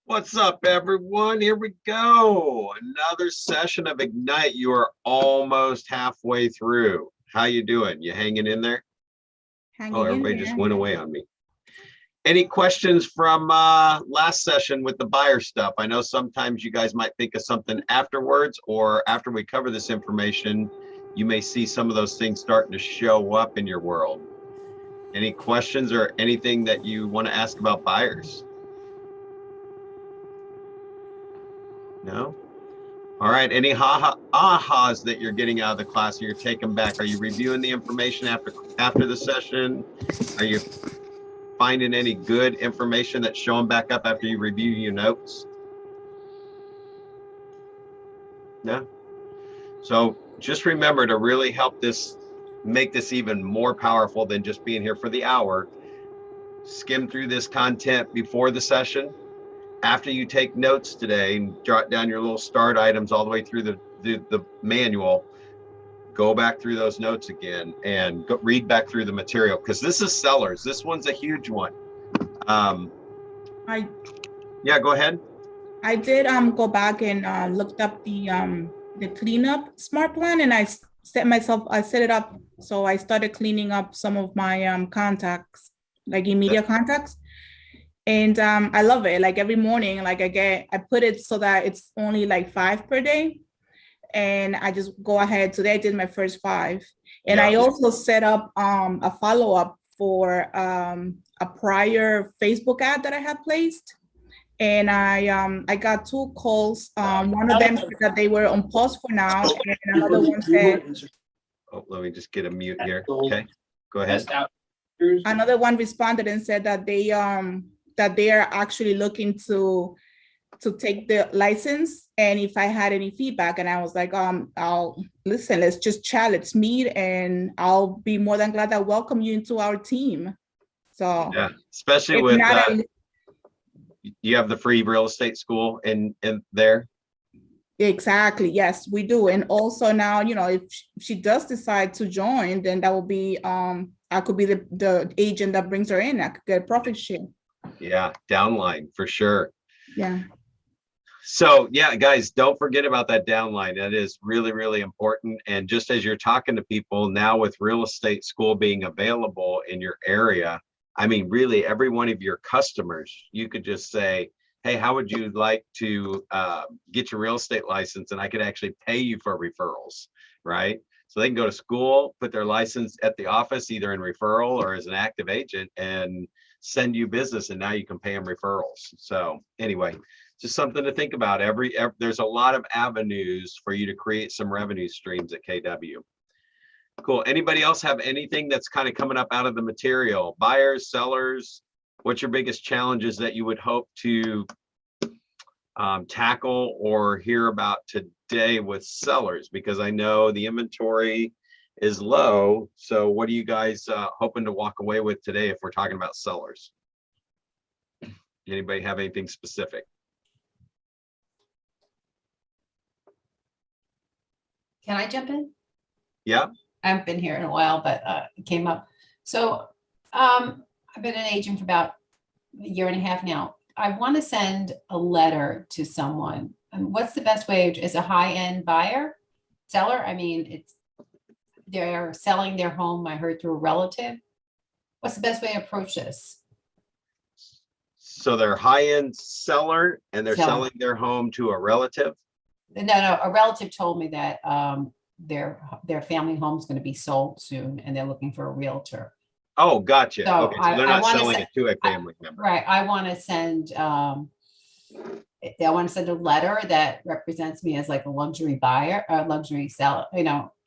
What's up, everyone? Here we go. Another session of Ignite. You are almost halfway through. How you doing? You hanging in there? Oh, Hanging in everybody just there. went away on me. Any questions from last session with the buyer stuff? I know sometimes you guys might think of something afterwards, or after we cover this information, you may see some of those things starting to show up in your world. Any questions or anything that you want to ask about buyers? No? All right, any ahas that you're getting out of the class or you're taking back? Are you reviewing the information after the session? Are you finding any good information that's showing back up after you review your notes? No? So just remember to really help this, make this even more powerful than just being here for the hour. Skim through this content before the session. After you take notes today and jot down your little start items all the way through the manual, go back through those notes again and read back through the material, because this is sellers. This one's a huge one. Yeah, go ahead. I did go back and looked up the cleanup smart plan, and I set it up so I started cleaning up some of my contacts, like immediate contacts. And I love it. Like every morning, like I put it so that it's only like 5 per day. And I just go ahead. Today I did my first 5. And I also set up a follow-up for a prior Facebook ad that I had placed. And I got 2 calls. One of them said that they were on pause for now, and another one said, oh, let me just get a mute here. Okay, go ahead. Another one responded and said that they are actually looking to take the license, and if I had any feedback. And I was like, I'll listen, let's just chat, let's meet, and I'll be more than glad to welcome you into our team. So yeah, especially with you have the free real estate school in there. Exactly, yes, we do. And also now, if she does decide to join, then that will be I could be the agent that brings her in. I could get a profit share. Yeah, downline for sure. Yeah. So yeah, guys, don't forget about that downline. That is really, really important. And just as you're talking to people now with real estate school being available in your area, I mean, really every one of your customers, you could just say, hey, how would you like to get your real estate license? And I could actually pay you for referrals, right? So they can go to school, put their license at the office, either in referral or as an active agent, and send you business. And now you can pay them referrals. So anyway, just something to think about. There's a lot of avenues for you to create some revenue streams at KW. Cool. Anybody else have anything that's kind of coming up out of the material? Buyers, sellers, what's your biggest challenges that you would hope to tackle or hear about today with sellers? Because I know the inventory is low. So what are you guys hoping to walk away with today if we're talking about sellers? Anybody have anything specific? Can I jump in? Yeah. I haven't been here in a while, but it came up. So I've been an agent for about a year and a half now. I want to send a letter to someone. And what's the best way? Is a high-end buyer, seller? I mean, they're selling their home, I heard, through a relative. What's the best way to approach this? So they're high-end seller and they're selling their home to a relative? No, a relative told me that their family home is going to be sold soon and they're looking for a realtor. Oh, gotcha. So okay, so they're not selling it to a family member. Right. I want to send a letter that represents me as like a luxury buyer, a luxury seller,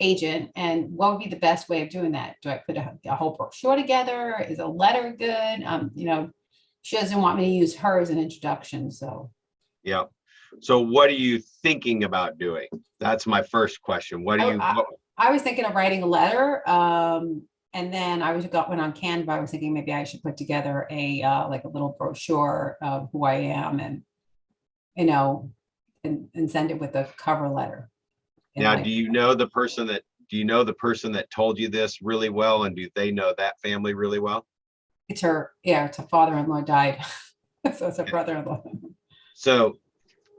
agent. And what would be the best way of doing that? Do I put a whole brochure together? Is a letter good? She doesn't want me to use her as an introduction. So yeah. So what are you thinking about doing? That's my first question. I was thinking of writing a letter. And then I went on Canva. I was thinking maybe I should put together like a little brochure of who I am and send it with a cover letter. Now, do you know the person that told you this really well? And do they know that family really well? It's her father-in-law died. So it's a brother-in-law. So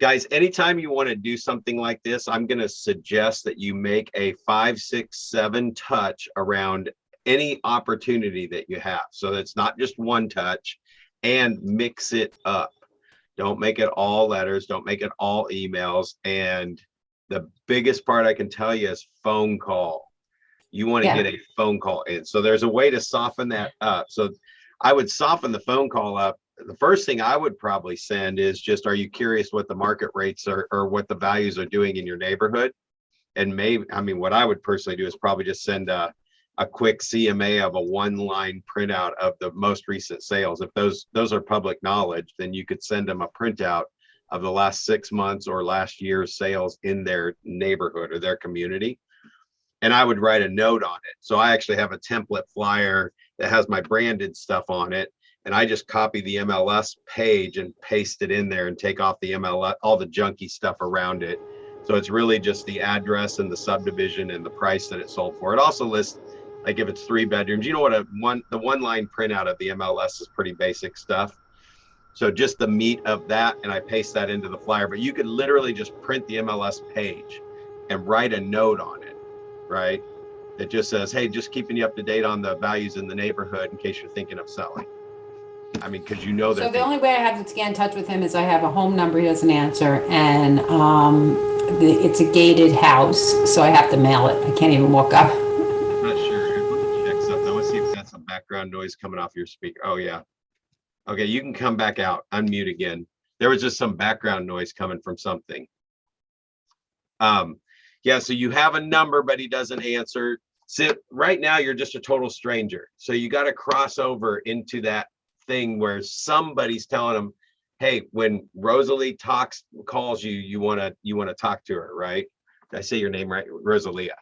guys, anytime you want to do something like this, I'm going to suggest that you make a 5, 6, 7 touch around any opportunity that you have. So that's not just one touch, and mix it up. Don't make it all letters. Don't make it all emails. And the biggest part I can tell you is phone call. You want to Yeah. get a phone call in. So there's a way to soften that up. So I would soften the phone call up. The first thing I would probably send is just, are you curious what the market rates are or what the values are doing in your neighborhood? And maybe, I mean, what I would personally do is probably just send a quick CMA of a 1-line printout of the most recent sales. If those are public knowledge, then you could send them a printout of the last 6 months or last year's sales in their neighborhood or their community. And I would write a note on it. So I actually have a template flyer that has my branded stuff on it. And I just copy the MLS page and paste it in there and take off the MLS, all the junky stuff around it. So it's really just the address and the subdivision and the price that it sold for. It also lists, like if it's 3 bedrooms, you know what, the 1-line printout of the MLS is pretty basic stuff. So just the meat of that, and I paste that into the flyer. But you could literally just print the MLS page and write a note on it, right? That just says, hey, just keeping you up to date on the values in the neighborhood in case you're thinking of selling. I mean, because you know So that. the only way I have to get in touch with him is I have a home number he doesn't answer, and it's a gated house, so I have to mail it. I can't even walk up. I'm not sure. Let me check something. I want to see if that's some background noise coming off your speaker. Oh yeah. Okay, you can come back out. Unmute again. There was just some background noise coming from something. Yeah, so you have a number, but he doesn't answer. So right now you're just a total stranger. So you got to cross over into that thing where somebody's telling them, hey, when Rosalie calls you, you want to talk to her, right? Did I say your name right? Rosalia.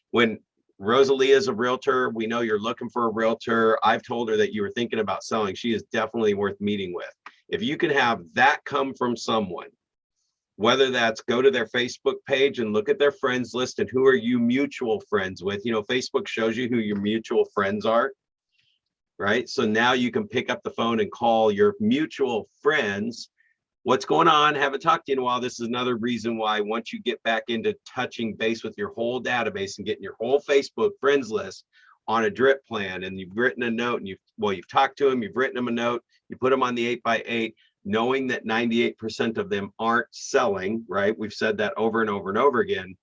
When Rosalia is a realtor, we know you're looking for a realtor. I've told her that you were thinking about selling. She is definitely worth meeting with. If you can have that come from someone, whether that's go to their Facebook page and look at their friends list and who are you mutual friends with. You know, Facebook shows you who your mutual friends are, right? So now you can pick up the phone and call your mutual friends. What's going on? Haven't talked to you in a while. This is another reason why once you get back into touching base with your whole database and getting your whole Facebook friends list on a drip plan, and you've written a note and you've talked to them, you've written them a note, you put them on the 8x8, knowing that 98% of them aren't selling, right? We've said that over and over and over again.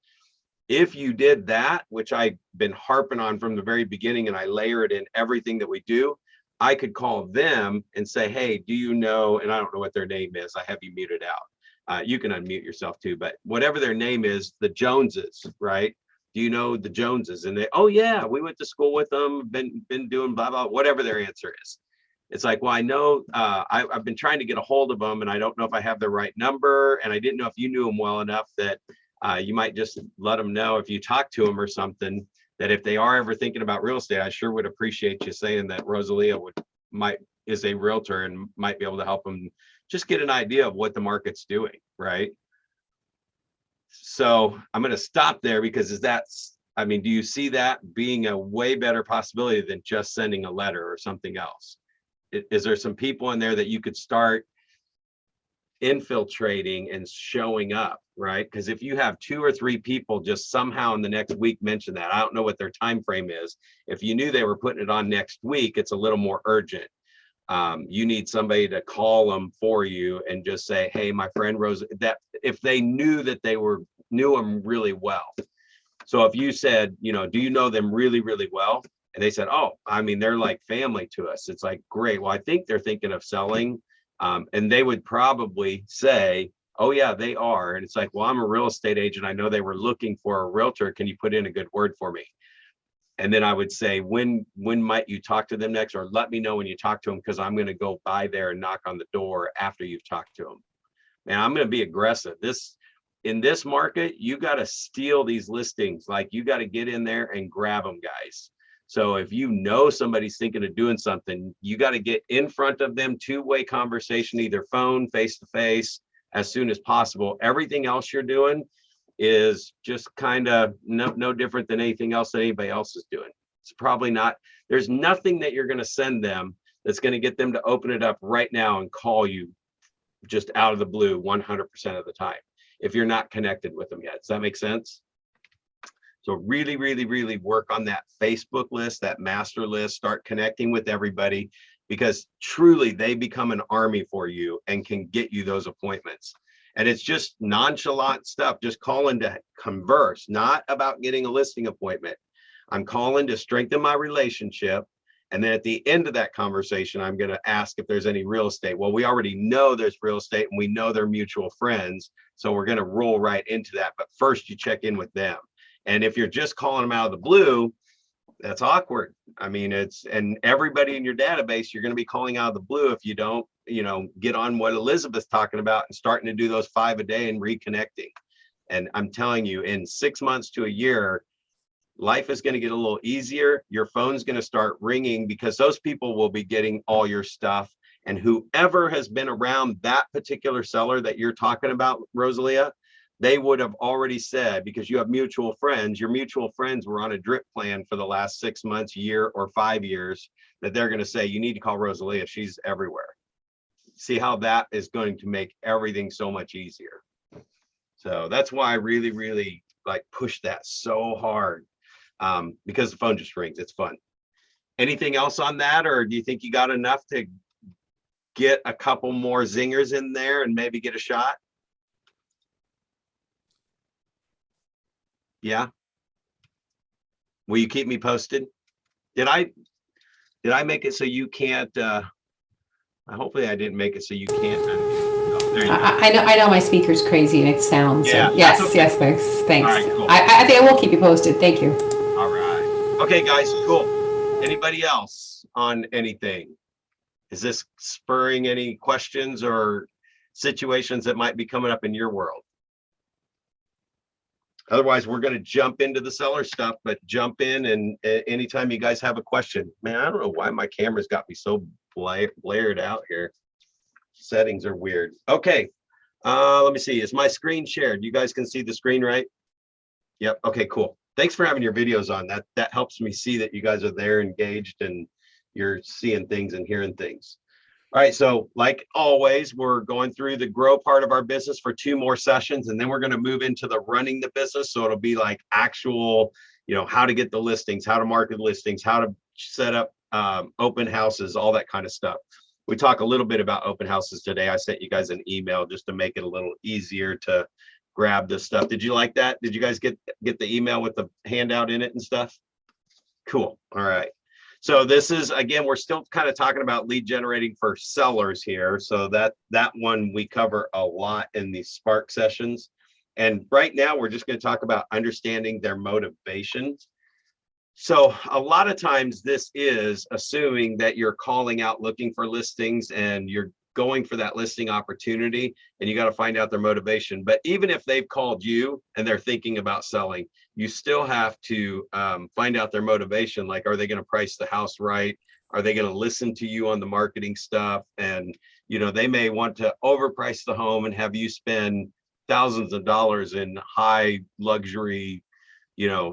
If you did that, which I've been harping on from the very beginning, and I layer it in everything that we do, I could call them and say, hey, do you know, and I don't know what their name is. I have you muted out. You can unmute yourself too, but whatever their name is, the Joneses, right? Do you know the Joneses? And they, oh yeah, we went to school with them, been doing blah, blah, whatever their answer is. It's like, well, I know I've been trying to get a hold of them and I don't know if I have the right number. And I didn't know if you knew them well enough that you might just let them know if you talk to them or something, that if they are ever thinking about real estate, I sure would appreciate you saying that Rosalia is a realtor and might be able to help them just get an idea of what the market's doing, right? So I'm going to stop there because I mean, do you see that being a way better possibility than just sending a letter or something else? Is there some people in there that you could start infiltrating and showing up, right? Because if you have 2 or 3 people just somehow in the next week mention that, I don't know what their time frame is. If you knew they were putting it on next week, it's a little more urgent. You need somebody to call them for you and just say, hey, my friend Rose, that if they knew that knew them really well. So if you said, you know, do you know them really, really well? And they said, oh, I mean, they're like family to us. It's like, great. Well, I think they're thinking of selling. And they would probably say, oh yeah, they are. And it's like, well, I'm a real estate agent. I know they were looking for a realtor. Can you put in a good word for me? And then I would say, when might you talk to them next? Or let me know when you talk to them, because I'm going to go by there and knock on the door after you've talked to them. Man, I'm going to be aggressive. In this market, you got to steal these listings. Like, you got to get in there and grab them, guys. So if you know somebody's thinking of doing something, you got to get in front of them, 2-way conversation, either phone, face-to-face, as soon as possible. Everything else you're doing is just kind of no different than anything else that anybody else is doing. It's probably not, there's nothing that you're going to send them that's going to get them to open it up right now and call you just out of the blue 100% of the time if you're not connected with them yet. Does that make sense? So really, really, really work on that Facebook list, that master list, start connecting with everybody, because truly they become an army for you and can get you those appointments. And it's just nonchalant stuff, just calling to converse, not about getting a listing appointment. I'm calling to strengthen my relationship. And then at the end of that conversation, I'm going to ask if there's any real estate. Well, we already know there's real estate and we know they're mutual friends. So we're going to roll right into that. But first you check in with them. And if you're just calling them out of the blue, that's awkward. I mean, and everybody in your database, you're going to be calling out of the blue if you don't, get on what Elizabeth's talking about and starting to do those 5 a day and reconnecting. And I'm telling you, in 6 months to a year, life is going to get a little easier. Your phone's going to start ringing because those people will be getting all your stuff. And whoever has been around that particular seller that you're talking about, Rosalia, they would have already said, because you have mutual friends, your mutual friends were on a drip plan for the last 6 months, year, or 5 years, that they're going to say, you need to call Rosalia. She's everywhere. See how that is going to make everything so much easier. So that's why I really, really push that so hard, because the phone just rings. It's fun. Anything else on that? Or do you think you got enough to get a couple more zingers in there and maybe get a shot? Yeah. Will you keep me posted? Did I make it so you can't, hopefully I didn't make it so you can't. Oh, there you go. I know my speaker's crazy and it sounds. Yeah, so yes, okay. yes, thanks. All right, cool. I think I will keep you posted. Thank you. All right. Okay, guys, cool. Anybody else on anything? Is this spurring any questions or situations that might be coming up in your world? Otherwise, we're going to jump into the seller stuff, but jump in and anytime you guys have a question. Man, I don't know why my camera's got me so blared out here. Settings are weird. Okay, let me see. Is my screen shared? You guys can see the screen, right? Yep. Okay, cool. Thanks for having your videos on. That helps me see that you guys are there engaged and you're seeing things and hearing things. All right, so like always, we're going through the grow part of our business for 2 more sessions, and then we're going to move into the running the business. So it'll be like actual, how to get the listings, how to market listings, how to set up open houses, all that kind of stuff. We talk a little bit about open houses today. I sent you guys an email just to make it a little easier to grab this stuff. Did you like that? Did you guys get the email with the handout in it and stuff? Cool. All right. So this is, again, we're still kind of talking about lead generating for sellers here. So that one we cover a lot in these Spark sessions. And right now we're just going to talk about understanding their motivations. So a lot of times this is assuming that you're calling out looking for listings and you're going for that listing opportunity, and you got to find out their motivation. But even if they've called you and they're thinking about selling, you still have to find out their motivation. Like, are they going to price the house right? Are they going to listen to you on the marketing stuff? And, they may want to overprice the home and have you spend thousands of dollars in high luxury,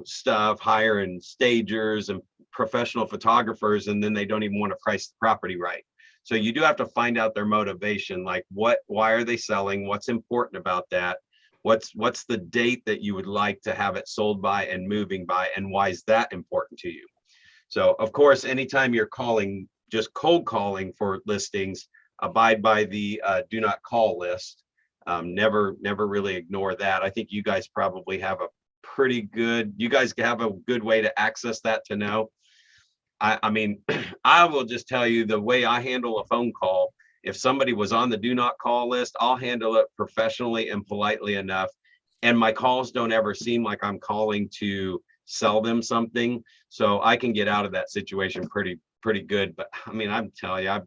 stuff, hiring stagers and professional photographers, and then they don't even want to price the property right. So you do have to find out their motivation, like why are they selling? What's important about that? What's the date that you would like to have it sold by and moving by, and why is that important to you? So of course, anytime you're calling, just cold calling for listings, abide by the do not call list. Never really ignore that. I think you guys probably have a you guys have a good way to access that to know. I mean, I will just tell you the way I handle a phone call. If somebody was on the do not call list, I'll handle it professionally and politely enough. And my calls don't ever seem like I'm calling to sell them something. So I can get out of that situation pretty good. But I mean, I'm telling you,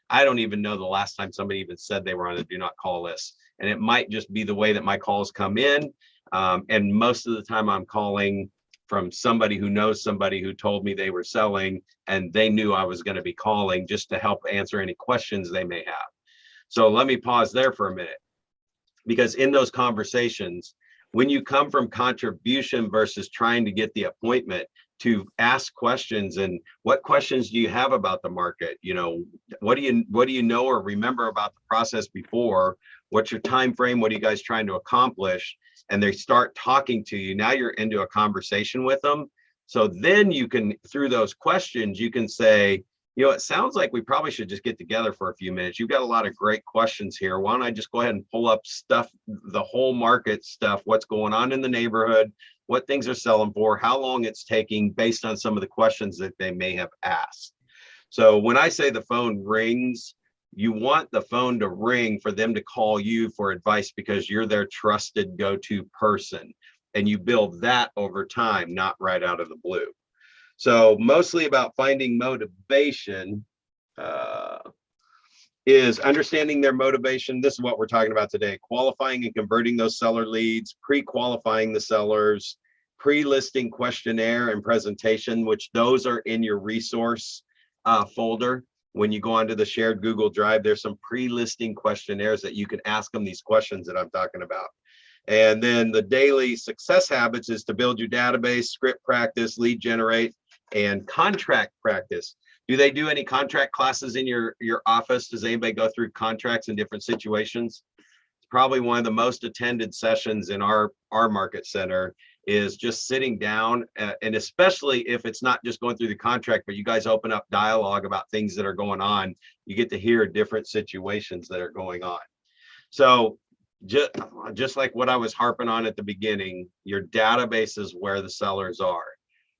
I don't even know the last time somebody even said they were on a do not call list. And it might just be the way that my calls come in. And most of the time I'm calling from somebody who knows somebody who told me they were selling, and they knew I was going to be calling just to help answer any questions they may have. So let me pause there for a minute, because in those conversations, when you come from contribution versus trying to get the appointment, to ask questions. And what questions do you have about the market? You know, what do you know or remember about the process before? What's your time frame? What are you guys trying to accomplish? And they start talking to you. Now you're into a conversation with them. So then you can, through those questions, you can say, you know, it sounds like we probably should just get together for a few minutes. You've got a lot of great questions here. Why don't I just go ahead and pull up stuff, the whole market stuff, what's going on in the neighborhood, what things are selling for, how long it's taking, based on some of the questions that they may have asked. So when I say the phone rings, you want the phone to ring for them to call you for advice, because you're their trusted go-to person. And you build that over time, not right out of the blue. So mostly about finding motivation is understanding their motivation. This is what we're talking about today: qualifying and converting those seller leads, pre-qualifying the sellers, pre-listing questionnaire and presentation, which those are in your resource folder. When you go onto the shared Google Drive, there's some pre-listing questionnaires that you can ask them these questions that I'm talking about. And then the daily success habits is to build your database, script practice, lead generate, and contract practice. Do they do any contract classes in your office? Does anybody go through contracts in different situations? It's probably one of the most attended sessions in our market center, is just sitting down, and especially if it's not just going through the contract, but you guys open up dialogue about things that are going on. You get to hear different situations that are going on. So just like what I was harping on at the beginning, your database is where the sellers are.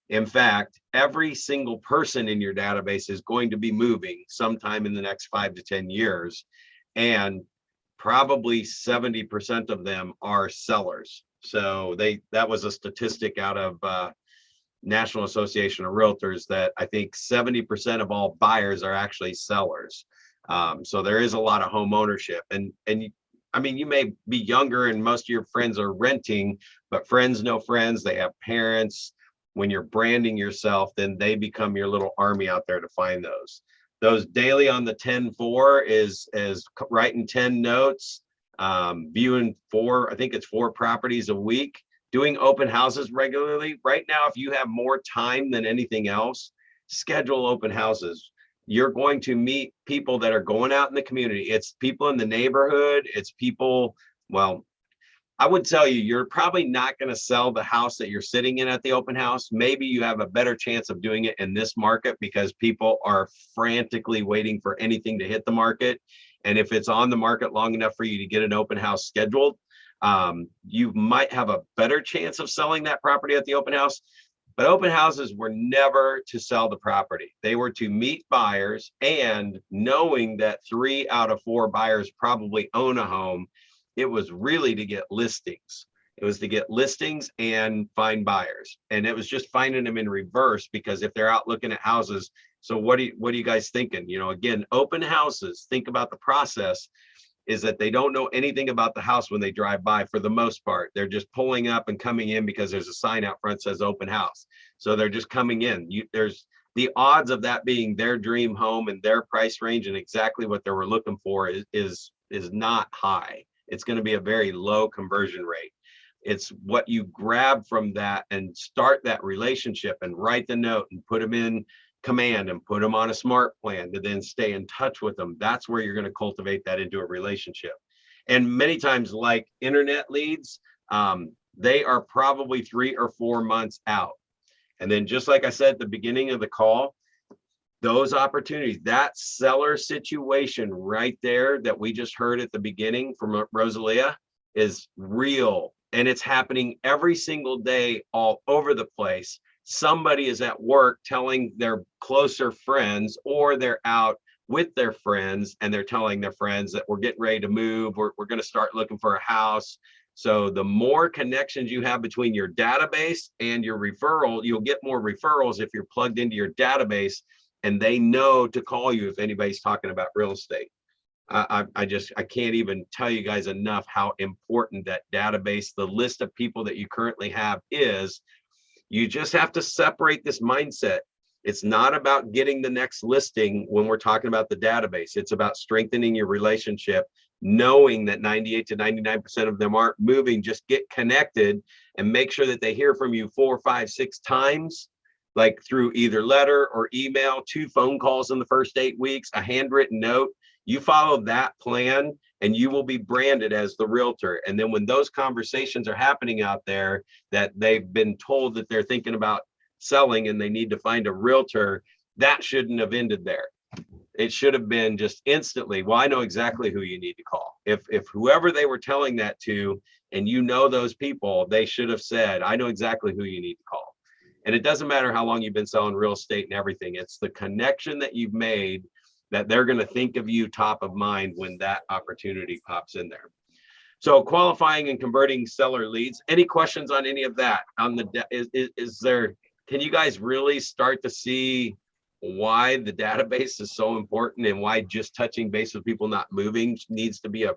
In fact, every single person in your database is going to be moving sometime in the next 5 to 10 years. And probably 70% of them are sellers. So that was a statistic out of National Association of Realtors, that I think 70% of all buyers are actually sellers. So there is a lot of home ownership. And I mean, you may be younger and most of your friends are renting, but friends know friends, they have parents. When you're branding yourself, then they become your little army out there to find those. Those daily on the 10-4 is writing 10 notes, viewing I think it's 4 properties a week, doing open houses regularly. Right now, if you have more time than anything else, schedule open houses. You're going to meet people that are going out in the community. It's people in the neighborhood. It's people, well, I would tell you, you're probably not going to sell the house that you're sitting in at the open house. Maybe you have a better chance of doing it in this market because people are frantically waiting for anything to hit the market. And if it's on the market long enough for you to get an open house scheduled, you might have a better chance of selling that property at the open house. But open houses were never to sell the property. They were to meet buyers, and knowing that 3 out of 4 buyers probably own a home, it was really to get listings. It was to get listings and find buyers. And it was just finding them in reverse, because if they're out looking at houses, so what are you guys thinking? You know, again, open houses, think about the process, is that they don't know anything about the house when they drive by for the most part. They're just pulling up and coming in because there's a sign out front that says open house. So they're just coming in. There's the odds of that being their dream home and their price range and exactly what they were looking for is not high. It's going to be a very low conversion rate. It's what you grab from that and start that relationship and write the note and put them in command and put them on a smart plan to then stay in touch with them. That's where you're going to cultivate that into a relationship. And many times, like internet leads, they are probably 3 or 4 months out. And then, just like I said at the beginning of the call, those opportunities, that seller situation right there that we just heard at the beginning from Rosalia, is real. And it's happening every single day all over the place. Somebody is at work telling their closer friends, or they're out with their friends and they're telling their friends that we're getting ready to move, we're going to start looking for a house. So the more connections you have between your database and your referral, you'll get more referrals if you're plugged into your database and they know to call you if anybody's talking about real estate. I can't even tell you guys enough how important that database, the list of people that you currently have, is. You just have to separate this mindset. It's not about getting the next listing when we're talking about the database. It's about strengthening your relationship, knowing that 98 to 99% of them aren't moving. Just get connected and make sure that they hear from you 4, 5, 6 times. like through either letter or email, 2 phone calls in the first 8 weeks, a handwritten note. You follow that plan and you will be branded as the realtor. And then when those conversations are happening out there that they've been told that they're thinking about selling and they need to find a realtor, that shouldn't have ended there. It should have been just instantly, well, I know exactly who you need to call. If whoever they were telling that to, and you know those people, they should have said, I know exactly who you need to call. And it doesn't matter how long you've been selling real estate and everything. It's the connection that you've made that they're going to think of you top of mind when that opportunity pops in there. So qualifying and converting seller leads. Any questions on any of that? On the is there? Can you guys really start to see why the database is so important and why just touching base with people not moving needs to be a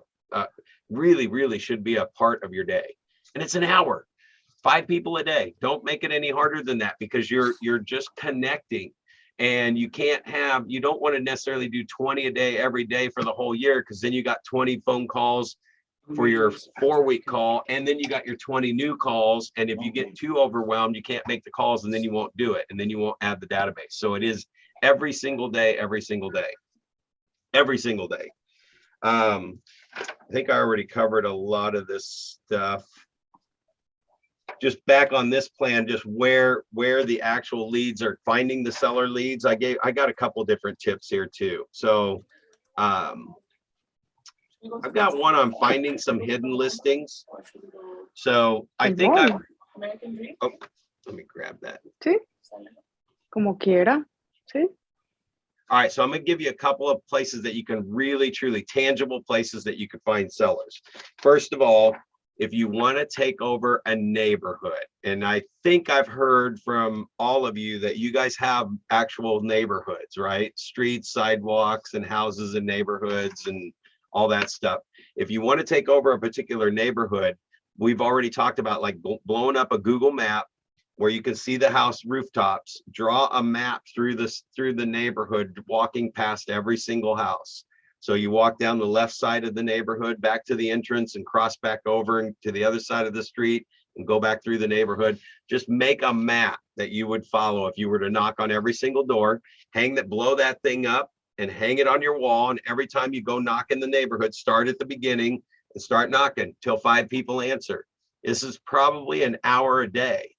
really should be a part of your day? And it's an hour, 5 people a day. Don't make it any harder than that, because you're just connecting. And you don't want to necessarily do 20 a day every day for the whole year, because then you got 20 phone calls for your 4-week call, and then you got your 20 new calls. And if you get too overwhelmed, you can't make the calls, and then you won't do it, and then you won't add the database. So it is every single day, every single day. I think I already covered a lot of this stuff. Just back on this plan, just where the actual leads are, finding the seller leads. I got a couple different tips here too. So I've got one on finding some hidden listings. So I think let me grab that. Sí, como quiera. Sí. All right, so I'm going to give you a couple of places that you can really, truly tangible places that you can find sellers. First of all, if you want to take over a neighborhood, and I think I've heard from all of you that you guys have actual neighborhoods, right? Streets, sidewalks, and houses and neighborhoods and all that stuff. If you want to take over a particular neighborhood, we've already talked about like blowing up a Google map where you can see the house rooftops, draw a map through the neighborhood, walking past every single house. So you walk down the left side of the neighborhood, back to the entrance, and cross back over and to the other side of the street and go back through the neighborhood. Just make a map that you would follow if you were to knock on every single door, blow that thing up and hang it on your wall. And every time you go knock in the neighborhood, start at the beginning and start knocking till 5 people answer. This is probably an hour a day.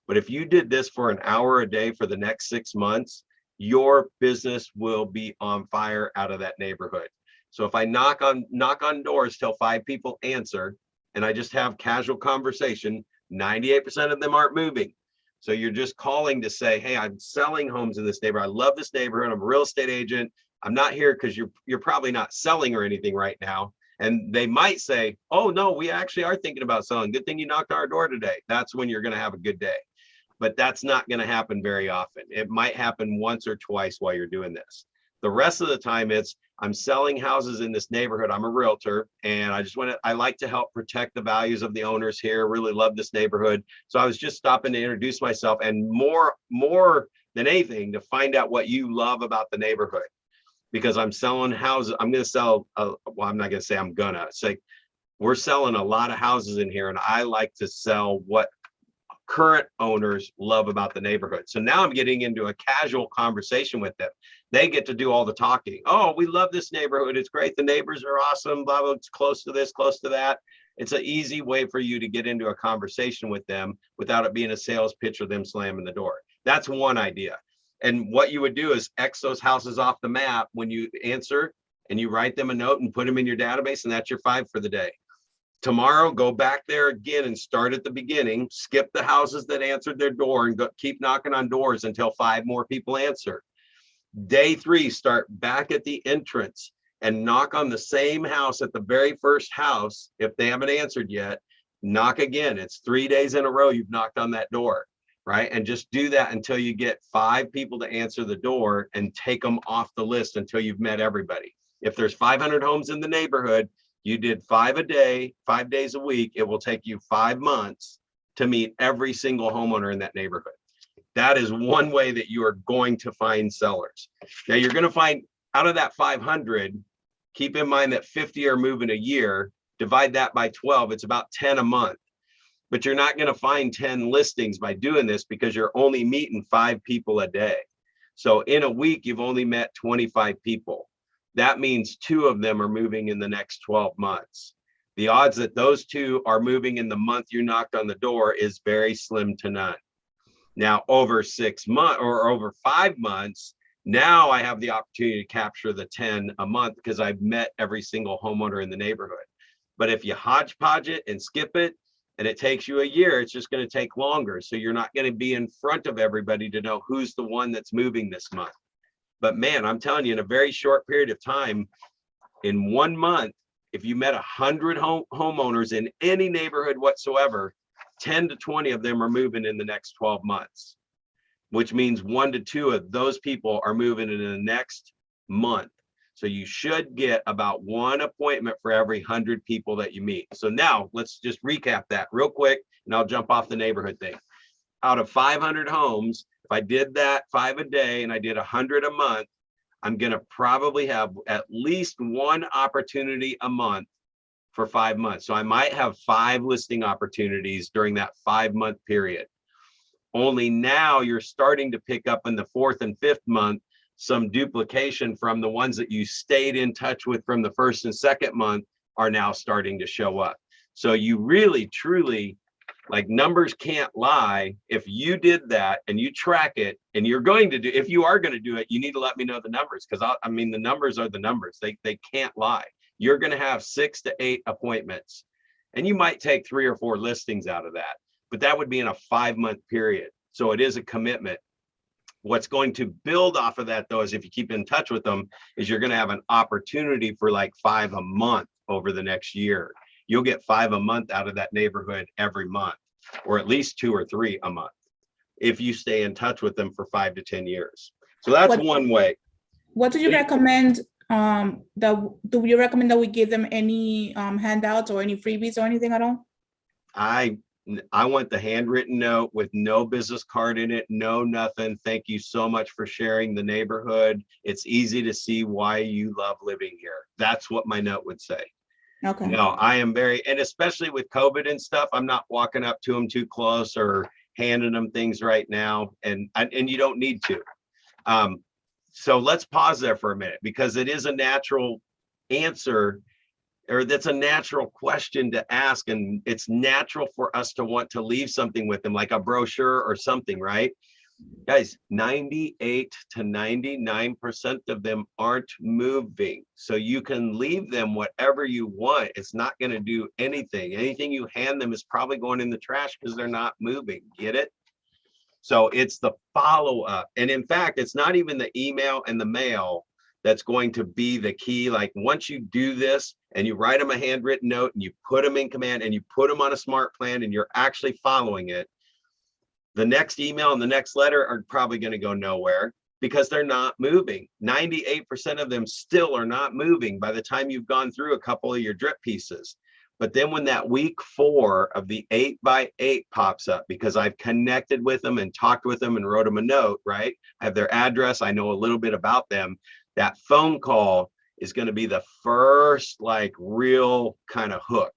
But if you did this for an hour a day for the next 6 months, your business will be on fire out of that neighborhood. So if I knock on doors till 5 people answer, and I just have casual conversation, 98% of them aren't moving. So you're just calling to say, hey, I'm selling homes in this neighborhood. I love this neighborhood. I'm a real estate agent. I'm not here because you're probably not selling or anything right now. And they might say, oh no, we actually are thinking about selling. Good thing you knocked on our door today. That's when you're going to have a good day. But that's not going to happen very often. It might happen once or twice while you're doing this. The rest of the time it's, I'm selling houses in this neighborhood. I'm a realtor, and I like to help protect the values of the owners here. Really love this neighborhood. So I was just stopping to introduce myself, and more than anything, to find out what you love about the neighborhood. Because I'm selling houses. I'm going to sell, well, I'm not going to say I'm gonna. It's like, we're selling a lot of houses in here, and I like to sell what current owners love about the neighborhood. So now I'm getting into a casual conversation with them. They get to do all the talking. Oh, we love this neighborhood. It's great. The neighbors are awesome. Blah, blah. It's close to this, close to that. It's an easy way for you to get into a conversation with them without it being a sales pitch or them slamming the door. That's one idea. And what you would do is X those houses off the map when you answer, and you write them a note and put them in your database, and that's your 5 for the day. Tomorrow, go back there again and start at the beginning, skip the houses that answered their door, and keep knocking on doors until 5 more people answer. Day 3, start back at the entrance and knock on the same house at the very first house. If they haven't answered yet, knock again. It's 3 days in a row you've knocked on that door, right? And just do that until you get 5 people to answer the door, and take them off the list until you've met everybody. If there's 500 homes in the neighborhood, you did 5 a day, 5 days a week. It will take you 5 months to meet every single homeowner in that neighborhood. That is one way that you are going to find sellers. Now you're going to find, out of that 500, keep in mind that 50 are moving a year. Divide that by 12, it's about 10 a month. but you're not going to find 10 listings by doing this because you're only meeting 5 people a day. So in a week, you've only met 25 people. That means 2 of them are moving in the next 12 months. The odds that those 2 are moving in the month you knocked on the door is very slim to none. Now, over 6 months or over 5 months, now I have the opportunity to capture the 10 a month because I've met every single homeowner in the neighborhood. But if you hodgepodge it and skip it, and it takes you a year, it's just going to take longer. So you're not going to be in front of everybody to know who's the one that's moving this month. But man, I'm telling you, in a very short period of time, in 1 month, if you met 100 homeowners in any neighborhood whatsoever, 10 to 20 of them are moving in the next 12 months, which means 1 to 2 of those people are moving in the next month. So you should get about 1 appointment for every 100 people that you meet. So now let's just recap that real quick, and I'll jump off the neighborhood thing. Out of 500 homes, if I did that 5 a day and I did 100 a month, I'm going to probably have at least 1 opportunity a month for 5 months. So I might have 5 listing opportunities during that 5-month period. Only now you're starting to pick up in the 4th and 5th month some duplication from the ones that you stayed in touch with from the 1st and 2nd month are now starting to show up. So you really, truly, like, numbers can't lie. If you did that and you track it, and you're going to do, if you are going to do it, you need to let me know the numbers, because I mean, the numbers are the numbers. They can't lie. You're going to have 6 to 8 appointments, and you might take 3 or 4 listings out of that, but that would be in a 5-month period. So it is a commitment. What's going to build off of that, though, is if you keep in touch with them, is you're going to have an opportunity for like 5 a month over the next year. You'll get 5 a month out of that neighborhood every month, or at least 2 or 3 a month, if you stay in touch with them for 5 to 10 years. So that's one way. What do you recommend? Do you recommend that we give them any handouts or any freebies or anything at all? I want the handwritten note with no business card in it, no nothing. Thank you so much for sharing the neighborhood. It's easy to see why you love living here. That's what my note would say. Okay. No, I am very, and especially with COVID and stuff, I'm not walking up to them too close or handing them things right now. And you don't need to. So let's pause there for a minute, because it is a natural answer, or that's a natural question to ask. And it's natural for us to want to leave something with them, like a brochure or something, right? Guys, 98 to 99% of them aren't moving. So you can leave them whatever you want. It's not going to do anything. Anything you hand them is probably going in the trash because they're not moving. Get it? So it's the follow-up. And in fact, it's not even the email and the mail that's going to be the key. Like, once you do this and you write them a handwritten note and you put them in command and you put them on a smart plan and you're actually following it, the next email and the next letter are probably going to go nowhere because they're not moving. 98% of them still are not moving by the time you've gone through a couple of your drip pieces. But then when that week 4 of the 8x8 pops up, because I've connected with them and talked with them and wrote them a note, right? I have their address. I know a little bit about them. That phone call is going to be the first, like, real kind of hook.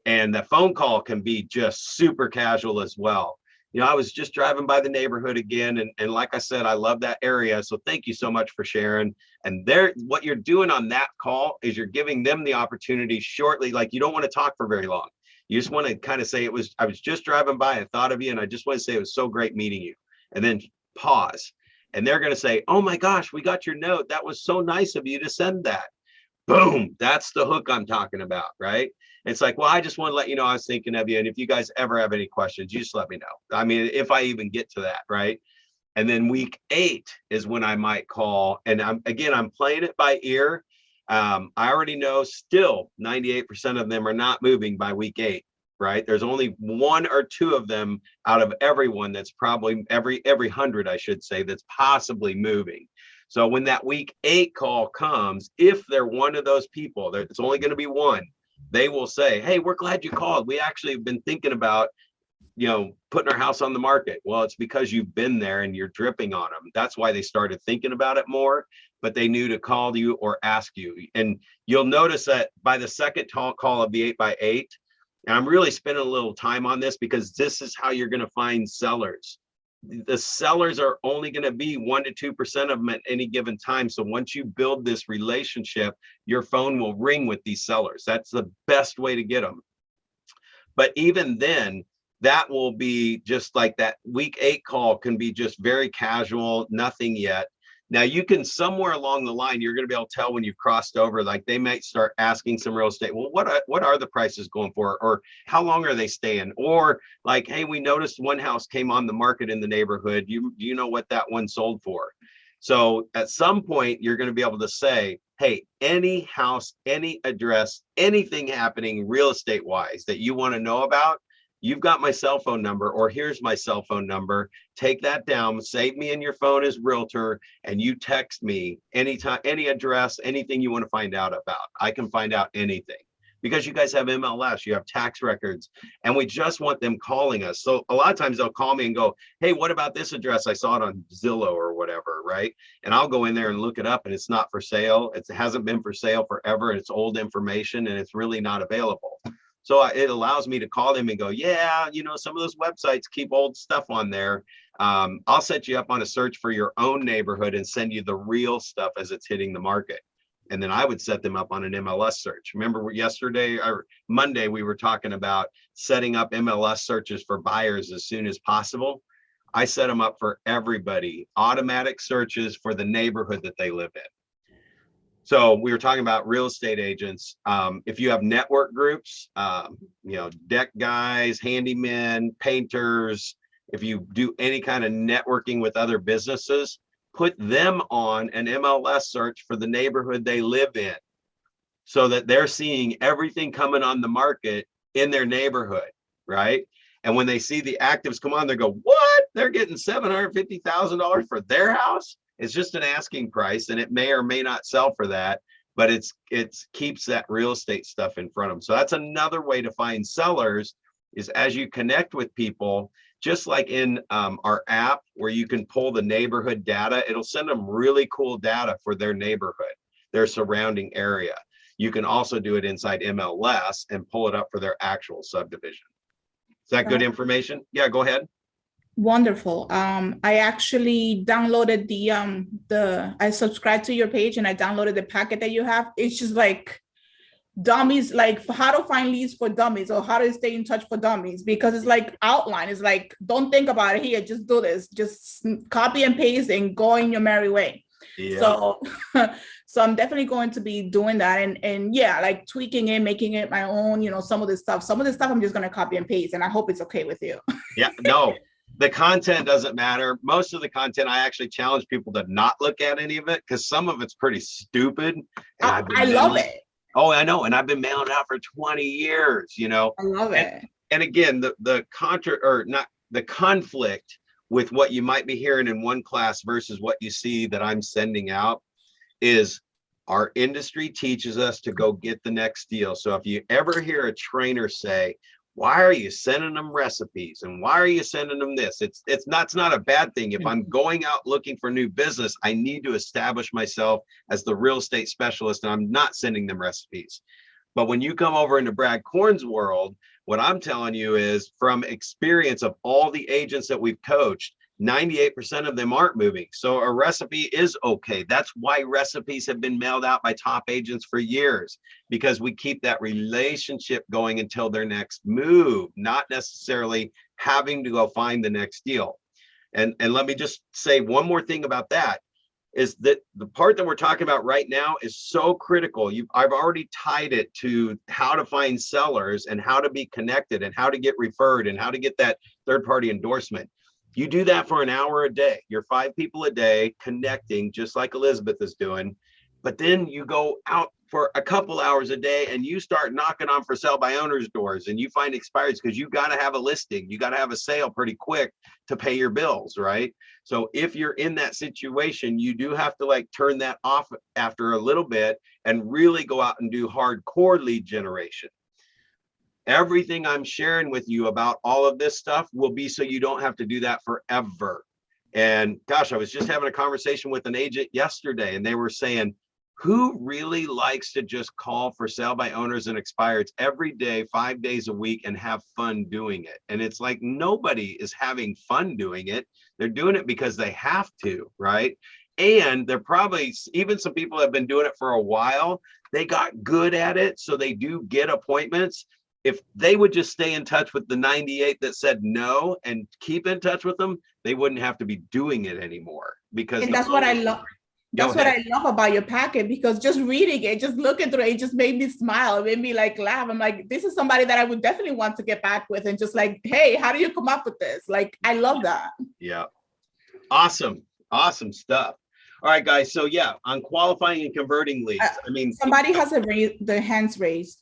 And the phone call can be just super casual as well. You know, I was just driving by the neighborhood again. And like I said, I love that area. So thank you so much for sharing. And what you're doing on that call is you're giving them the opportunity shortly. Like, you don't want to talk for very long. You just want to kind of say, I was just driving by and thought of you. And I just want to say it was so great meeting you. And then pause. And they're going to say, oh my gosh, we got your note. That was so nice of you to send that. Boom. That's the hook I'm talking about, right? It's like, well, I just want to let you know I was thinking of you. And if you guys ever have any questions, you just let me know. I mean, if I even get to that, right? And then week 8 is when I might call. And I'm playing it by ear. I already know still 98% of them are not moving by week 8, right? There's only 1 or 2 of them out of everyone that's probably every 100, I should say, that's possibly moving. So when that week 8 call comes, if they're one of those people, it's only going to be 1. They will say, hey, we're glad you called. We actually have been thinking about, putting our house on the market. Well, it's because you've been there and you're dripping on them. That's why they started thinking about it more, but they knew to call you or ask you. And you'll notice that by the second call of the 8x8, And I'm really spending a little time on this because this is how you're going to find sellers. The sellers are only going to be 1 to 2% of them at any given time. So once you build this relationship, your phone will ring with these sellers. That's the best way to get them. But even then, that will be just like that week 8 call can be just very casual, nothing yet. Now you can somewhere along the line, you're going to be able to tell when you've crossed over, like they might start asking some real estate, well, what are the prices going for? Or how long are they staying? Or like, hey, we noticed one house came on the market in the neighborhood. Do you know what that one sold for? So at some point, you're going to be able to say, hey, any house, any address, anything happening real estate wise that you want to know about, you've got my cell phone number, or here's my cell phone number. Take that down, save me in your phone as realtor, and you text me anytime, any address, anything you want to find out about. I can find out anything because you guys have MLS, you have tax records, and we just want them calling us. So a lot of times they'll call me and go, hey, what about this address? I saw it on Zillow or whatever, right? And I'll go in there and look it up, and it's not for sale. It hasn't been for sale forever. It's old information, and it's really not available. So it allows me to call them and go, yeah, you know, some of those websites keep old stuff on there. I'll set you up on a search for your own neighborhood and send you the real stuff as it's hitting the market. And then I would set them up on an MLS search. Remember yesterday or Monday, we were talking about setting up MLS searches for buyers as soon as possible. I set them up for everybody, automatic searches for the neighborhood that they live in. So we were talking about real estate agents. If you have network groups, you know, deck guys, handymen, painters, if you do any kind of networking with other businesses, put them on an MLS search for the neighborhood they live in so that they're seeing everything coming on the market in their neighborhood, right? And when they see the actives come on, they go, what? They're getting $750,000 for their house? It's just an asking price, and it may or may not sell for that, but it keeps that real estate stuff in front of them. So that's another way to find sellers is as you connect with people, just like in our app where you can pull the neighborhood data, it'll send them really cool data for their neighborhood, their surrounding area. You can also do it inside MLS and pull it up for their actual subdivision. Is that good information? Yeah, go ahead. Wonderful. I actually downloaded I subscribed to your page and I downloaded the packet that you have. It's just like dummies, like how to find leads for dummies or how to stay in touch for dummies, because it's like outline. It's like, don't think about it here, just do this, just copy and paste and go in your merry way. Yeah. So I'm definitely going to be doing that and yeah, like tweaking it, making it my own, you know, some of this stuff I'm just going to copy and paste, and I hope it's okay with you. Yeah, no. The content doesn't matter. Most of the content, I actually challenge people to not look at any of it because some of it's pretty stupid. I love it. Oh, I know. And I've been mailing out for 20 years, you know. I love it. And again, the conflict with what you might be hearing in one class versus what you see that I'm sending out is our industry teaches us to go get the next deal. So if you ever hear a trainer say, why are you sending them recipes and why are you sending them this? It's not a bad thing. If I'm going out looking for new business, I need to establish myself as the real estate specialist, and I'm not sending them recipes. But when you come over into Brad Korn's world, what I'm telling you is from experience of all the agents that we've coached, 98% of them aren't moving. So a recipe is okay. That's why recipes have been mailed out by top agents for years, because we keep that relationship going until their next move, not necessarily having to go find the next deal. And let me just say one more thing about that is that the part that we're talking about right now is so critical. I've already tied it to how to find sellers and how to be connected and how to get referred and how to get that third-party endorsement. You do that for an hour a day. You're 5 people a day connecting, just like Elizabeth is doing. But then you go out for a couple hours a day and you start knocking on for sale by owners doors and you find expires because you got to have a listing. You got to have a sale pretty quick to pay your bills, right? So if you're in that situation, you do have to like turn that off after a little bit and really go out and do hardcore lead generation. Everything I'm sharing with you about all of this stuff will be so you don't have to do that forever. And gosh, I was just having a conversation with an agent yesterday and they were saying, who really likes to just call for sale by owners and expireds every day, 5 days a week, and have fun doing it? And it's like, nobody is having fun doing it. They're doing it because they have to, right? And they're probably, even some people have been doing it for a while, they got good at it, so they do get appointments. If they would just stay in touch with the 98 that said no and keep in touch with them, they wouldn't have to be doing it anymore. Because And that's what I love. That's what I love about your packet, because just reading it, just looking through it, it just made me smile. It made me like laugh. I'm like, this is somebody that I would definitely want to get back with, and just like, hey, how do you come up with this? Like, I love that. Yeah. Awesome. Awesome stuff. All right, guys. So yeah, on qualifying and converting leads, I mean, somebody has their hands raised.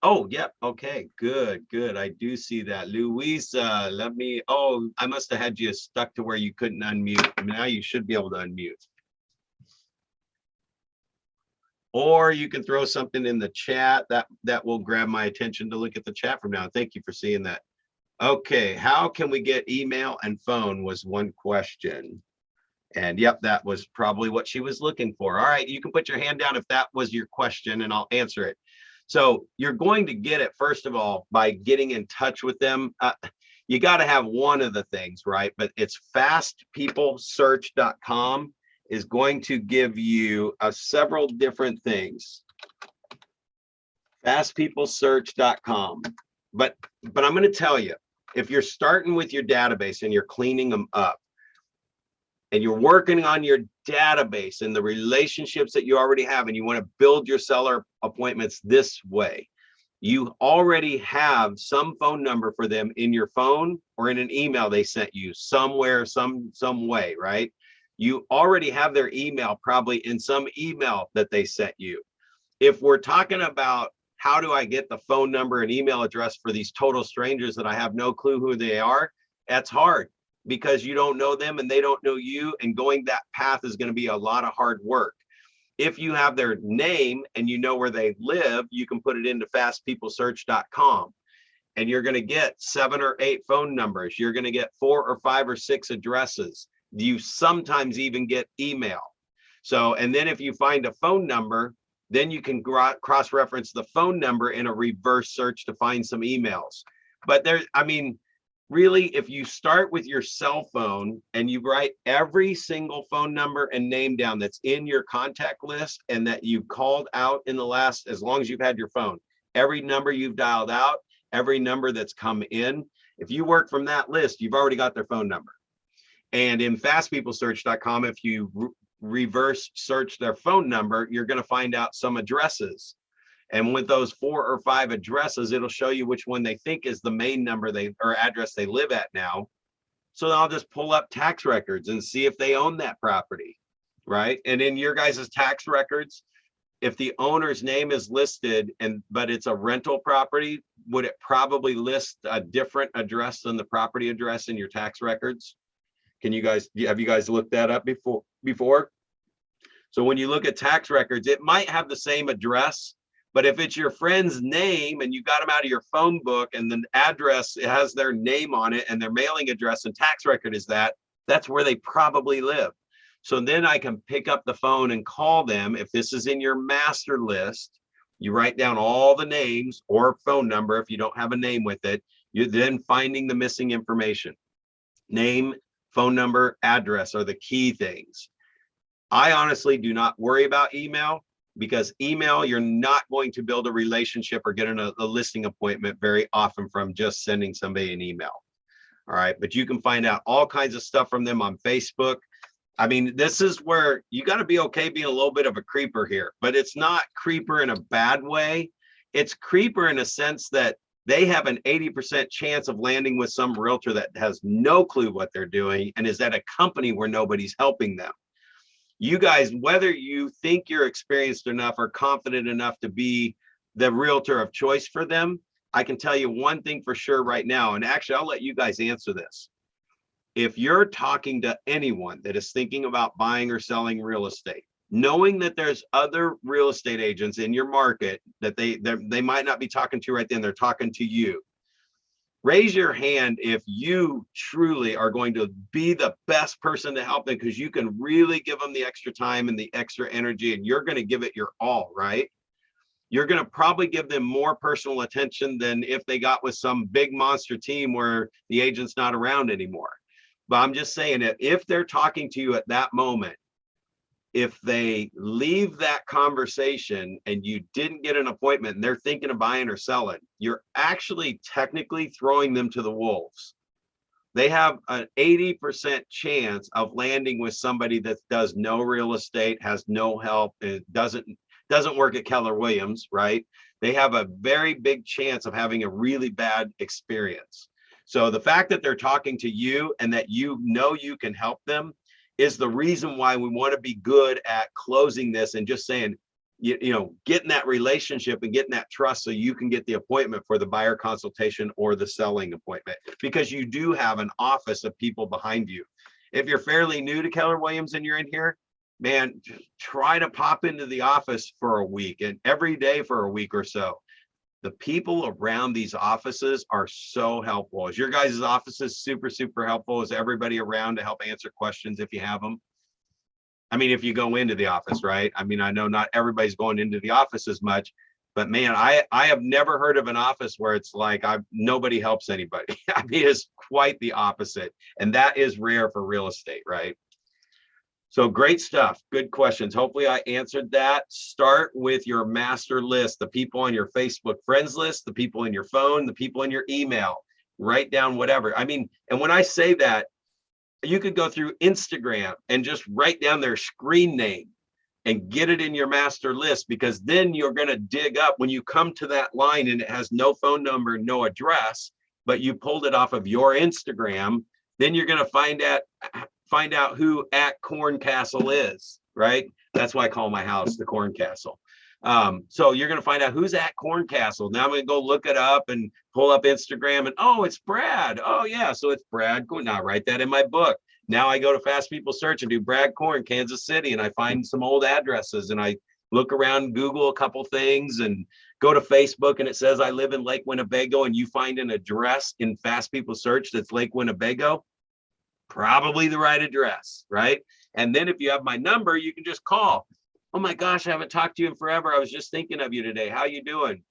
Oh, yep. Okay, good, good. I do see that. Louisa, oh, I must have had you stuck to where you couldn't unmute. Now you should be able to unmute. Or you can throw something in the chat that will grab my attention to look at the chat from now. Thank you for seeing that. Okay, how can we get email and phone was one question. And yep, that was probably what she was looking for. All right, you can put your hand down if that was your question and I'll answer it. So you're going to get it, first of all, by getting in touch with them. You got to have one of the things, right? But it's fastpeoplesearch.com is going to give you several different things. Fastpeoplesearch.com. But I'm going to tell you, if you're starting with your database and you're cleaning them up, and you're working on your database and the relationships that you already have, and you want to build your seller appointments this way, you already have some phone number for them in your phone or in an email they sent you somewhere, some way, right? You already have their email probably in some email that they sent you. If we're talking about how do I get the phone number and email address for these total strangers that I have no clue who they are, that's hard, because you don't know them and they don't know you, and going that path is going to be a lot of hard work. If you have their name and you know where they live, you can put it into fastpeoplesearch.com, and you're going to get 7 or 8 phone numbers. You're going to get 4 or 5 or 6 addresses. You sometimes even get email. So, and then if you find a phone number, then you can cross-reference the phone number in a reverse search to find some emails. But really, if you start with your cell phone and you write every single phone number and name down that's in your contact list and that you called out in the last, as long as you've had your phone, every number you've dialed out, every number that's come in, if you work from that list, you've already got their phone number. And in fastpeoplesearch.com, if you reverse search their phone number, you're going to find out some addresses. And with those 4 or 5 addresses, it'll show you which one they think is the main number or address they live at now. So I'll just pull up tax records and see if they own that property, right? And in your guys' tax records, if the owner's name is listed but it's a rental property, would it probably list a different address than the property address in your tax records? Have you guys looked that up before? So when you look at tax records, it might have the same address, but if it's your friend's name and you got them out of your phone book and the address has their name on it and their mailing address and tax record is that's where they probably live. So then I can pick up the phone and call them. If this is in your master list, you write down all the names or phone number. If you don't have a name with it, you're then finding the missing information. Name, phone number, address are the key things. I honestly do not worry about email, because email, you're not going to build a relationship or get a listing appointment very often from just sending somebody an email. All right, but you can find out all kinds of stuff from them on Facebook. I mean, this is where you got to be okay being a little bit of a creeper here, but it's not creeper in a bad way. It's creeper in a sense that they have an 80% chance of landing with some realtor that has no clue what they're doing and is at a company where nobody's helping them. You guys, whether you think you're experienced enough or confident enough to be the realtor of choice for them, I can tell you one thing for sure right now, and actually I'll let you guys answer this. If you're talking to anyone that is thinking about buying or selling real estate, knowing that there's other real estate agents in your market that they might not be talking to right then, they're talking to you. Raise your hand if you truly are going to be the best person to help them, because you can really give them the extra time and the extra energy, and you're going to give it your all, right? You're going to probably give them more personal attention than if they got with some big monster team where the agent's not around anymore. But I'm just saying that if they're talking to you at that moment, if they leave that conversation and you didn't get an appointment and they're thinking of buying or selling, you're actually technically throwing them to the wolves. They have an 80% chance of landing with somebody that does no real estate, has no help, and doesn't work at Keller Williams, right? They have a very big chance of having a really bad experience. So the fact that they're talking to you and that you know you can help them is the reason why we want to be good at closing this and just saying, you know, getting that relationship and getting that trust so you can get the appointment for the buyer consultation or the selling appointment, because you do have an office of people behind you. If you're fairly new to Keller Williams and you're in here, man, try to pop into the office for a week and every day for a week or so. The people around these offices are so helpful. Is your guys' offices super, super helpful? Is everybody around to help answer questions if you have them? I mean, if you go into the office, right? I mean, I know not everybody's going into the office as much, but man, I have never heard of an office where it's like nobody helps anybody. I mean, it's quite the opposite. And that is rare for real estate, right? So great stuff. Good questions. Hopefully I answered that. Start with your master list, the people on your Facebook friends list, the people in your phone, the people in your email. Write down whatever. I mean, and when I say that, you could go through Instagram and just write down their screen name and get it in your master list, because then you're going to dig up when you come to that line and it has no phone number, no address, but you pulled it off of your Instagram. Then you're going to find out who at Korn Castle is, right? That's why I call my house the Korn Castle. So you're going to find out who's at Korn Castle. Now I'm going to go look it up and pull up Instagram and, oh, it's Brad. Oh yeah. So it's Brad Korn. Now I write that in my book. Now I go to Fast People Search and do Brad Korn, Kansas City. And I find some old addresses and I look around, Google a couple things and go to Facebook and it says I live in Lake Winnebago, and you find an address in Fast People Search that's Lake Winnebago, probably the right address, right? And then if you have my number, you can just call. Oh my gosh, I haven't talked to you in forever. I was just thinking of you today. How you doing?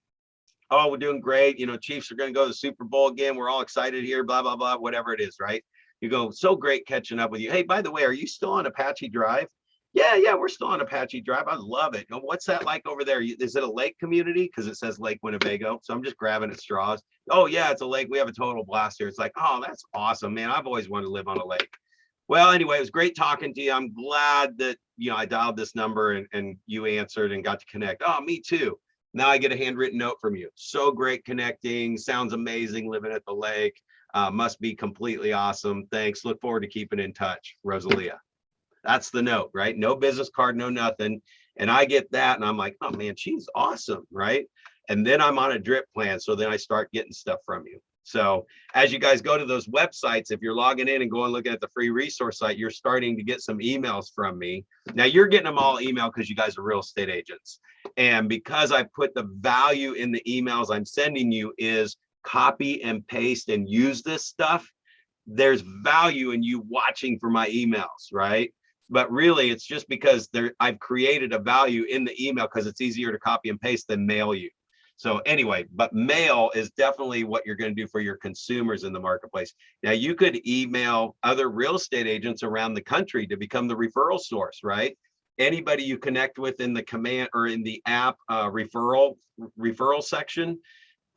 Oh, we're doing great. You know, Chiefs are going to go to the Super Bowl again. We're all excited here, blah, blah, blah, whatever it is, right? You go, so great catching up with you. Hey, by the way, are you still on Apache Drive? Yeah, we're still on Apache Drive. I love it. You know, what's that like over there? Is it a lake community? Because it says Lake Winnebago. So I'm just grabbing at straws. Oh yeah, it's a lake. We have a total blast here. It's like, oh, that's awesome, man. I've always wanted to live on a lake. Well, anyway, it was great talking to you. I'm glad that, you know, I dialed this number and you answered and got to connect. Oh, me too. Now I get a handwritten note from you. So great connecting. Sounds amazing living at the lake. Must be completely awesome. Thanks. Look forward to keeping in touch. Rosalia. That's the note, right? No business card, no nothing. And I get that and I'm like, oh man, she's awesome, right? And then I'm on a drip plan. So then I start getting stuff from you. So as you guys go to those websites, if you're logging in and going looking at the free resource site, you're starting to get some emails from me. Now you're getting them all email because you guys are real estate agents. And because I put the value in the emails I'm sending you is copy and paste and use this stuff, there's value in you watching for my emails, right? But really it's just because I've created a value in the email because it's easier to copy and paste than mail you. So anyway, but mail is definitely what you're going to do for your consumers in the marketplace. Now you could email other real estate agents around the country to become the referral source, right? Anybody you connect with in the command or in the app referral section,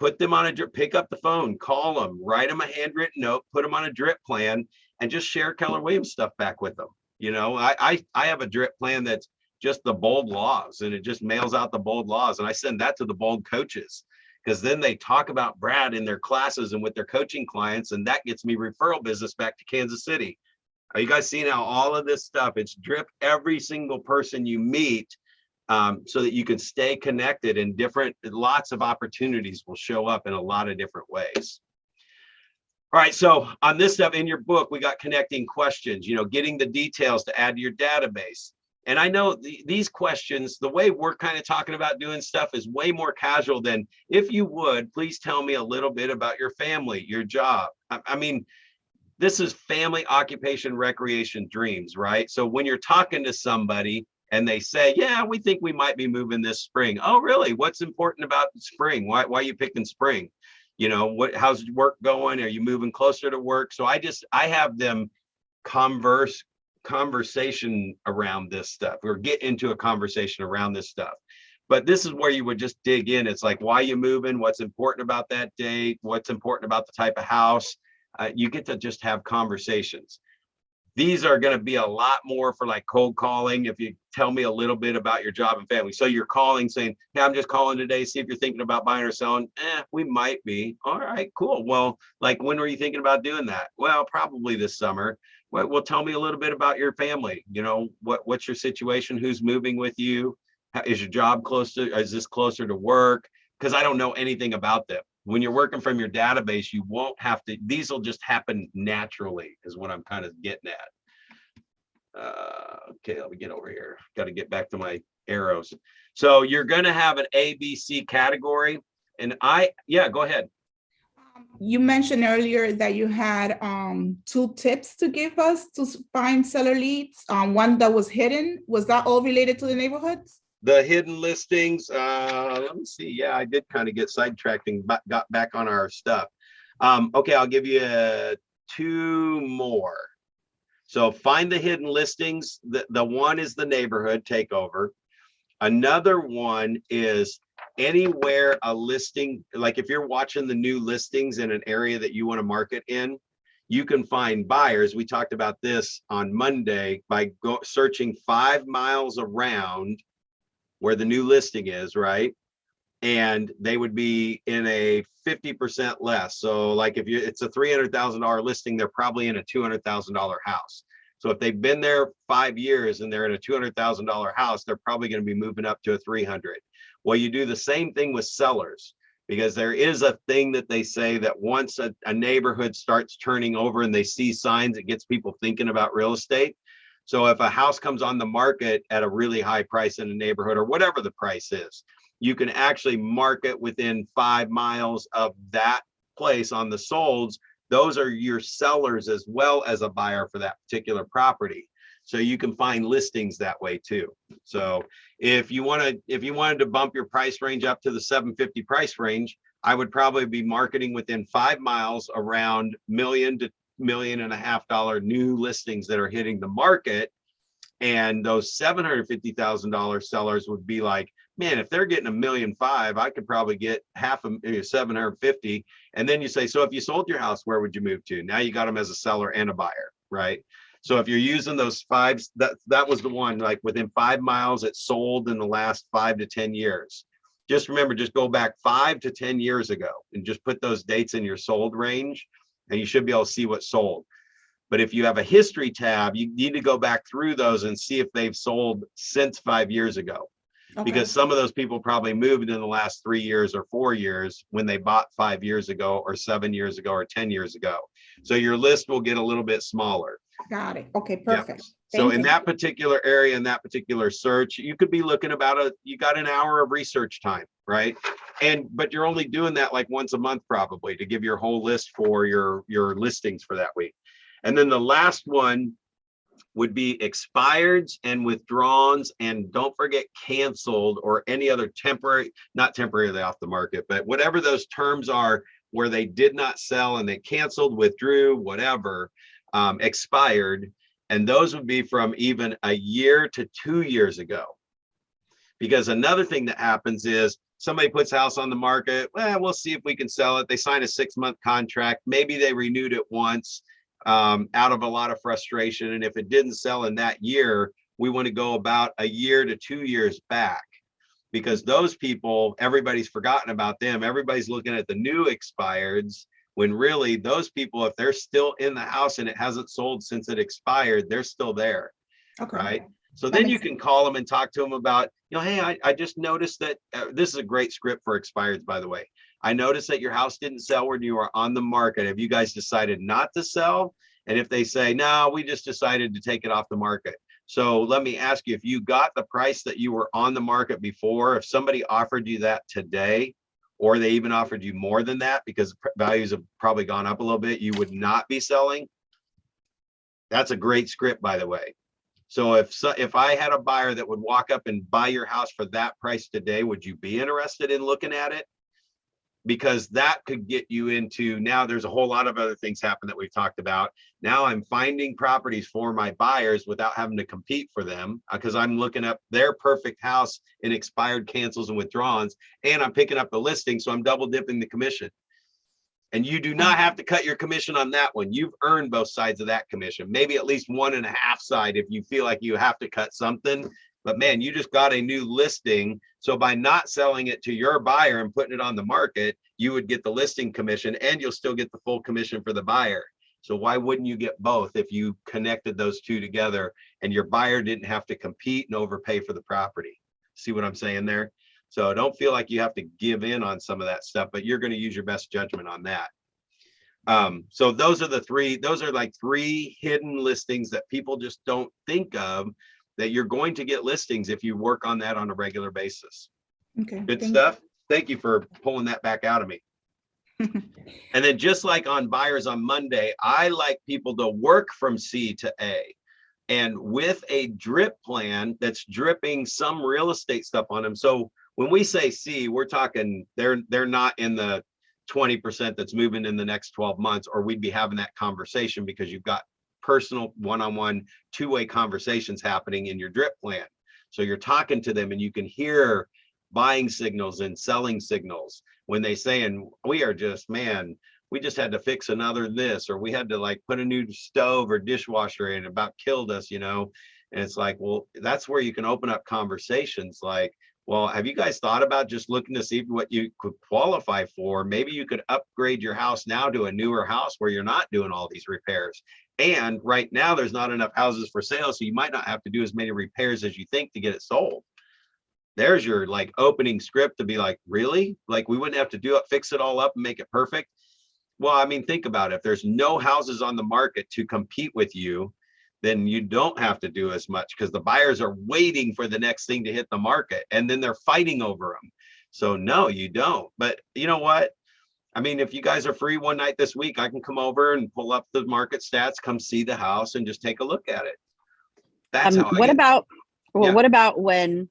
put them on pick up the phone, call them, write them a handwritten note, put them on a drip plan, and just share Keller Williams stuff back with them. You know, I have a drip plan that's just the bold laws, and it just mails out the bold laws, and I send that to the bold coaches because then they talk about Brad in their classes and with their coaching clients, and that gets me referral business back to Kansas City. Are you guys seeing how all of this stuff, it's drip every single person you meet, so that you can stay connected, and lots of opportunities will show up in a lot of different ways. All right, so on this stuff in your book, we got connecting questions, you know, getting the details to add to your database. And I know these questions, the way we're kind of talking about doing stuff is way more casual than, if you would, please tell me a little bit about your family, your job. I mean, this is family, occupation, recreation, dreams, right? So when you're talking to somebody and they say, yeah, we think we might be moving this spring. Oh, really? What's important about spring? Why are you picking spring? You know, how's work going? Are you moving closer to work? So I have them conversation around this stuff, or get into a conversation around this stuff. But this is where you would just dig in. It's like, why are you moving? What's important about that date? What's important about the type of house? You get to just have conversations. These are going to be a lot more for like cold calling. If you tell me a little bit about your job and family. So you're calling saying, hey, I'm just calling today, see if you're thinking about buying or selling. We might be. All right, cool. Well, like, when were you thinking about doing that? Well, probably this summer. Well, tell me a little bit about your family. You know, what's your situation? Who's moving with you? Is your job is this closer to work? Because I don't know anything about them. When you're working from your database, you won't have to, these will just happen naturally, is what I'm kind of getting at. Okay, let me get over here. Got to get back to my arrows. So you're going to have an ABC category. And yeah, go ahead. You mentioned earlier that you had 2 tips to give us to find seller leads. One that was hidden. Was that all related to the neighborhoods? The hidden listings, let me see. Yeah, I did kind of get sidetracked and got back on our stuff. Okay, I'll give you 2 more. So find the hidden listings. The one is the neighborhood takeover. Another one is anywhere a listing, like if you're watching the new listings in an area that you want to market in, you can find buyers. We talked about this on Monday by searching 5 miles around where the new listing is, right? And they would be in a 50% less. So like if it's a $300,000 listing, they're probably in a $200,000 house. So if they've been there 5 years and they're in a $200,000 house, they're probably going to be moving up to a 300. Well, you do the same thing with sellers, because there is a thing that they say that once a neighborhood starts turning over and they see signs, it gets people thinking about real estate. So if a house comes on the market at a really high price in a neighborhood, or whatever the price is, you can actually market within 5 miles of that place on the solds. Those are your sellers as well as a buyer for that particular property. So you can find listings that way too. So if you wanted to bump your price range up to the 750 price range, I would probably be marketing within 5 miles around $1 million to $1.5 million new listings that are hitting the market. And those $750,000 sellers would be like, man, if they're getting $1.5 million, I could probably get half of 750. And then you say, so if you sold your house, where would you move to? Now you got them as a seller and a buyer, right? So if you're using those 5, that was the one, like within 5 miles, it sold in the last 5 to 10 years. Just remember, just go back 5 to 10 years ago and just put those dates in your sold range, and you should be able to see what sold. But if you have a history tab, you need to go back through those and see if they've sold since 5 years ago. Okay. Because some of those people probably moved in the last 3 years or 4 years when they bought 5 years ago or 7 years ago or 10 years ago. So your list will get a little bit smaller. Got it. Okay, perfect. Yeah. So in that particular area, in that particular search, you could be looking you got an hour of research time, right? But you're only doing that like once a month probably to give your whole list for your listings for that week. And then the last one would be expireds and withdrawns, and don't forget canceled or any other not temporarily off the market, but whatever those terms are where they did not sell and they canceled, withdrew, whatever, expired. And those would be from even a year to 2 years ago. Because another thing that happens is somebody puts a house on the market, well, we'll see if we can sell it. They sign a 6-month contract. Maybe they renewed it once. Out of a lot of frustration. And if it didn't sell in that year, we want to go about a year to 2 years back, because those people, everybody's forgotten about them. Everybody's looking at the new expireds, when really those people, if they're still in the house and it hasn't sold since it expired, they're still there. Okay. Right. So then you can call them and talk to them about, hey, I just noticed that this is a great script for expireds, by the way. I noticed that your house didn't sell when you were on the market. Have you guys decided not to sell? And if they say, no, we just decided to take it off the market. So let me ask you, if you got the price that you were on the market before, if somebody offered you that today, or they even offered you more than that because values have probably gone up a little bit, you would not be selling? That's a great script, by the way. So if I had a buyer that would walk up and buy your house for that price today, would you be interested in looking at it? Because that could get you into, now there's a whole lot of other things happen that we've talked about. Now I'm finding properties for my buyers without having to compete for them, because I'm looking up their perfect house in expired cancels and withdrawals, and I'm picking up the listing, so I'm double dipping the commission. And you do not have to cut your commission on that one. You've earned both sides of that commission, maybe at least 1.5 side if you feel like you have to cut something. But man, you just got a new listing. So by not selling it to your buyer and putting it on the market, you would get the listing commission and you'll still get the full commission for the buyer. So why wouldn't you get both if you connected those two together and your buyer didn't have to compete and overpay for the property? See what I'm saying there? So don't feel like you have to give in on some of that stuff, but you're going to use your best judgment on that. So those are like 3 hidden listings that people just don't think of, that you're going to get listings if you work on that on a regular basis. Okay. Good stuff. Thank you for pulling that back out of me. And then just like on buyers on Monday, I like people to work from C to A. And with a drip plan that's dripping some real estate stuff on them. So when we say C, we're talking they're not in the 20% that's moving in the next 12 months, or we'd be having that conversation, because you've got personal one-on-one two-way conversations happening in your drip plan. So you're talking to them and you can hear buying signals and selling signals when they saying, we are just, man, we just had to fix another this, or we had to like put a new stove or dishwasher in, about killed us, you know. And it's like, well, that's where you can open up conversations like, well, have you guys thought about just looking to see what you could qualify for? Maybe you could upgrade your house now to a newer house where you're not doing all these repairs. And right now there's not enough houses for sale, so you might not have to do as many repairs as you think to get it sold. There's your like opening script to be like, really? Like we wouldn't have to do it, fix it all up and make it perfect. Well, I mean, think about it. If there's no houses on the market to compete with you, then you don't have to do as much, because the buyers are waiting for the next thing to hit the market and then they're fighting over them. So no, you don't. But you know what? I mean, if you guys are free one night this week, I can come over and pull up the market stats, come see the house and just take a look at it. That's how what about when,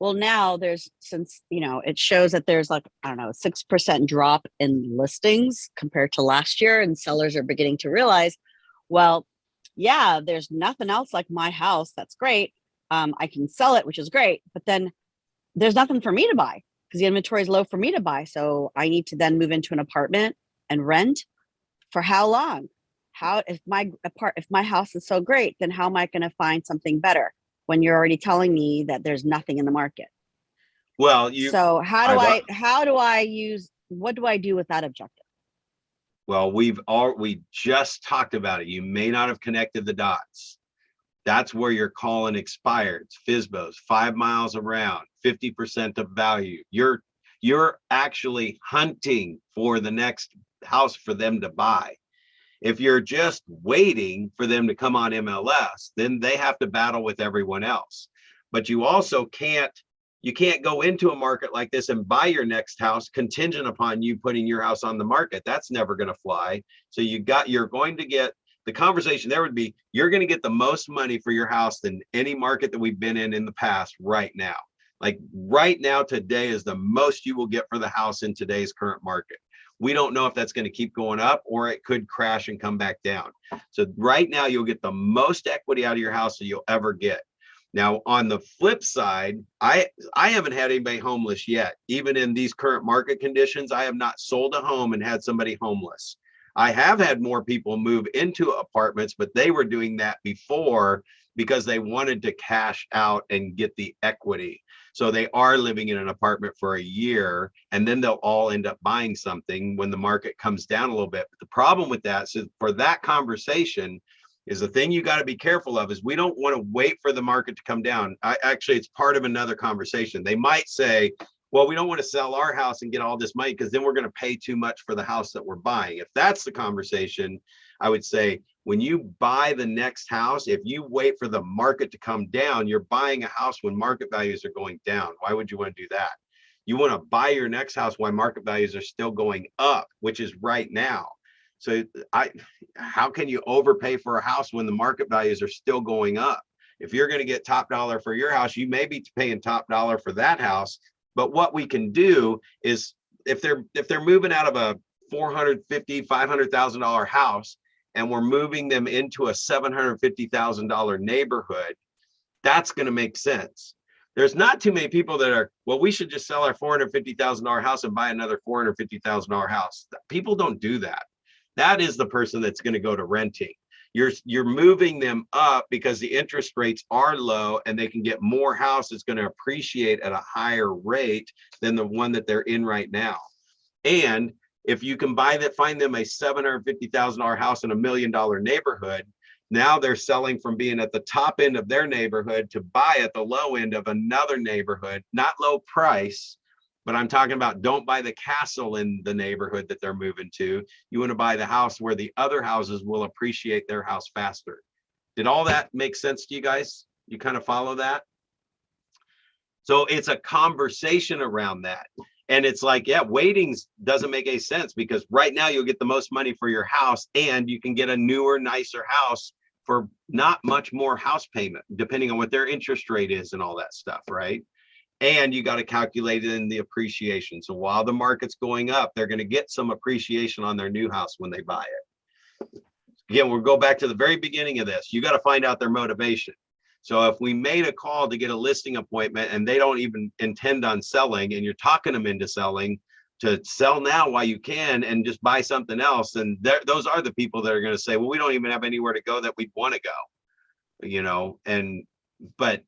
well, now there's, since, you know, it shows that there's like, I don't know, 6% drop in listings compared to last year. And sellers are beginning to realize, well, yeah, there's nothing else like my house. That's great. I can sell it, which is great. But then there's nothing for me to buy because the inventory is low for me to buy. So I need to then move into an apartment and rent for how long? If my house is so great, then how am I going to find something better when you're already telling me that there's nothing in the market? Well, so what do I do with that objective? Well, we just talked about it. You may not have connected the dots. That's where you're calling expireds, FSBOs, 5 miles around, 50% of value. You're actually hunting for the next house for them to buy. If you're just waiting for them to come on MLS, then they have to battle with everyone else. But you also can't go into a market like this and buy your next house contingent upon you putting your house on the market. That's never going to fly. So you're going to get, the conversation there would be, you're going to get the most money for your house than any market that we've been in the past right now. Like right now, today is the most you will get for the house in today's current market. We don't know if that's going to keep going up or it could crash and come back down. So right now you'll get the most equity out of your house that you'll ever get. Now, on the flip side, I haven't had anybody homeless yet. Even in these current market conditions, I have not sold a home and had somebody homeless. I have had more people move into apartments, but they were doing that before because they wanted to cash out and get the equity. So they are living in an apartment for a year, and then they'll all end up buying something when the market comes down a little bit. But the problem with that, so for that conversation, is the thing you got to be careful of is we don't want to wait for the market to come down. Actually, it's part of another conversation. They might say, well, we don't want to sell our house and get all this money because then we're going to pay too much for the house that we're buying. If that's the conversation, I would say, when you buy the next house, if you wait for the market to come down, you're buying a house when market values are going down. Why would you want to do that? You want to buy your next house while market values are still going up, which is right now. So how can you overpay for a house when the market values are still going up? If you're going to get top dollar for your house, you may be paying top dollar for that house. But what we can do is if they're moving out of a $450,000, $500,000 house, and we're moving them into a $750,000 neighborhood, that's going to make sense. There's not too many people that are, well, we should just sell our $450,000 house and buy another $450,000 house. People don't do that. That is the person that's going to go to renting. You're moving them up because the interest rates are low and they can get more house that's going to appreciate at a higher rate than the one that they're in right now. And if you can find them a $750,000 house in $1 million neighborhood, now they're selling from being at the top end of their neighborhood to buy at the low end of another neighborhood, not low price, but I'm talking about don't buy the castle in the neighborhood that they're moving to. You want to buy the house where the other houses will appreciate their house faster. Did all that make sense to you guys? You kind of follow that? So it's a conversation around that. And it's like, yeah, waiting doesn't make any sense because right now you'll get the most money for your house and you can get a newer, nicer house for not much more house payment, depending on what their interest rate is and all that stuff, right? And you got to calculate in the appreciation. So while the market's going up, they're going to get some appreciation on their new house when they buy it. Again, we'll go back to the very beginning of this. You got to find out their motivation. So if we made a call to get a listing appointment and they don't even intend on selling and you're talking them into selling, to sell now while you can and just buy something else, and those are the people that are going to say, well, we don't even have anywhere to go that we'd want to go, you know. And but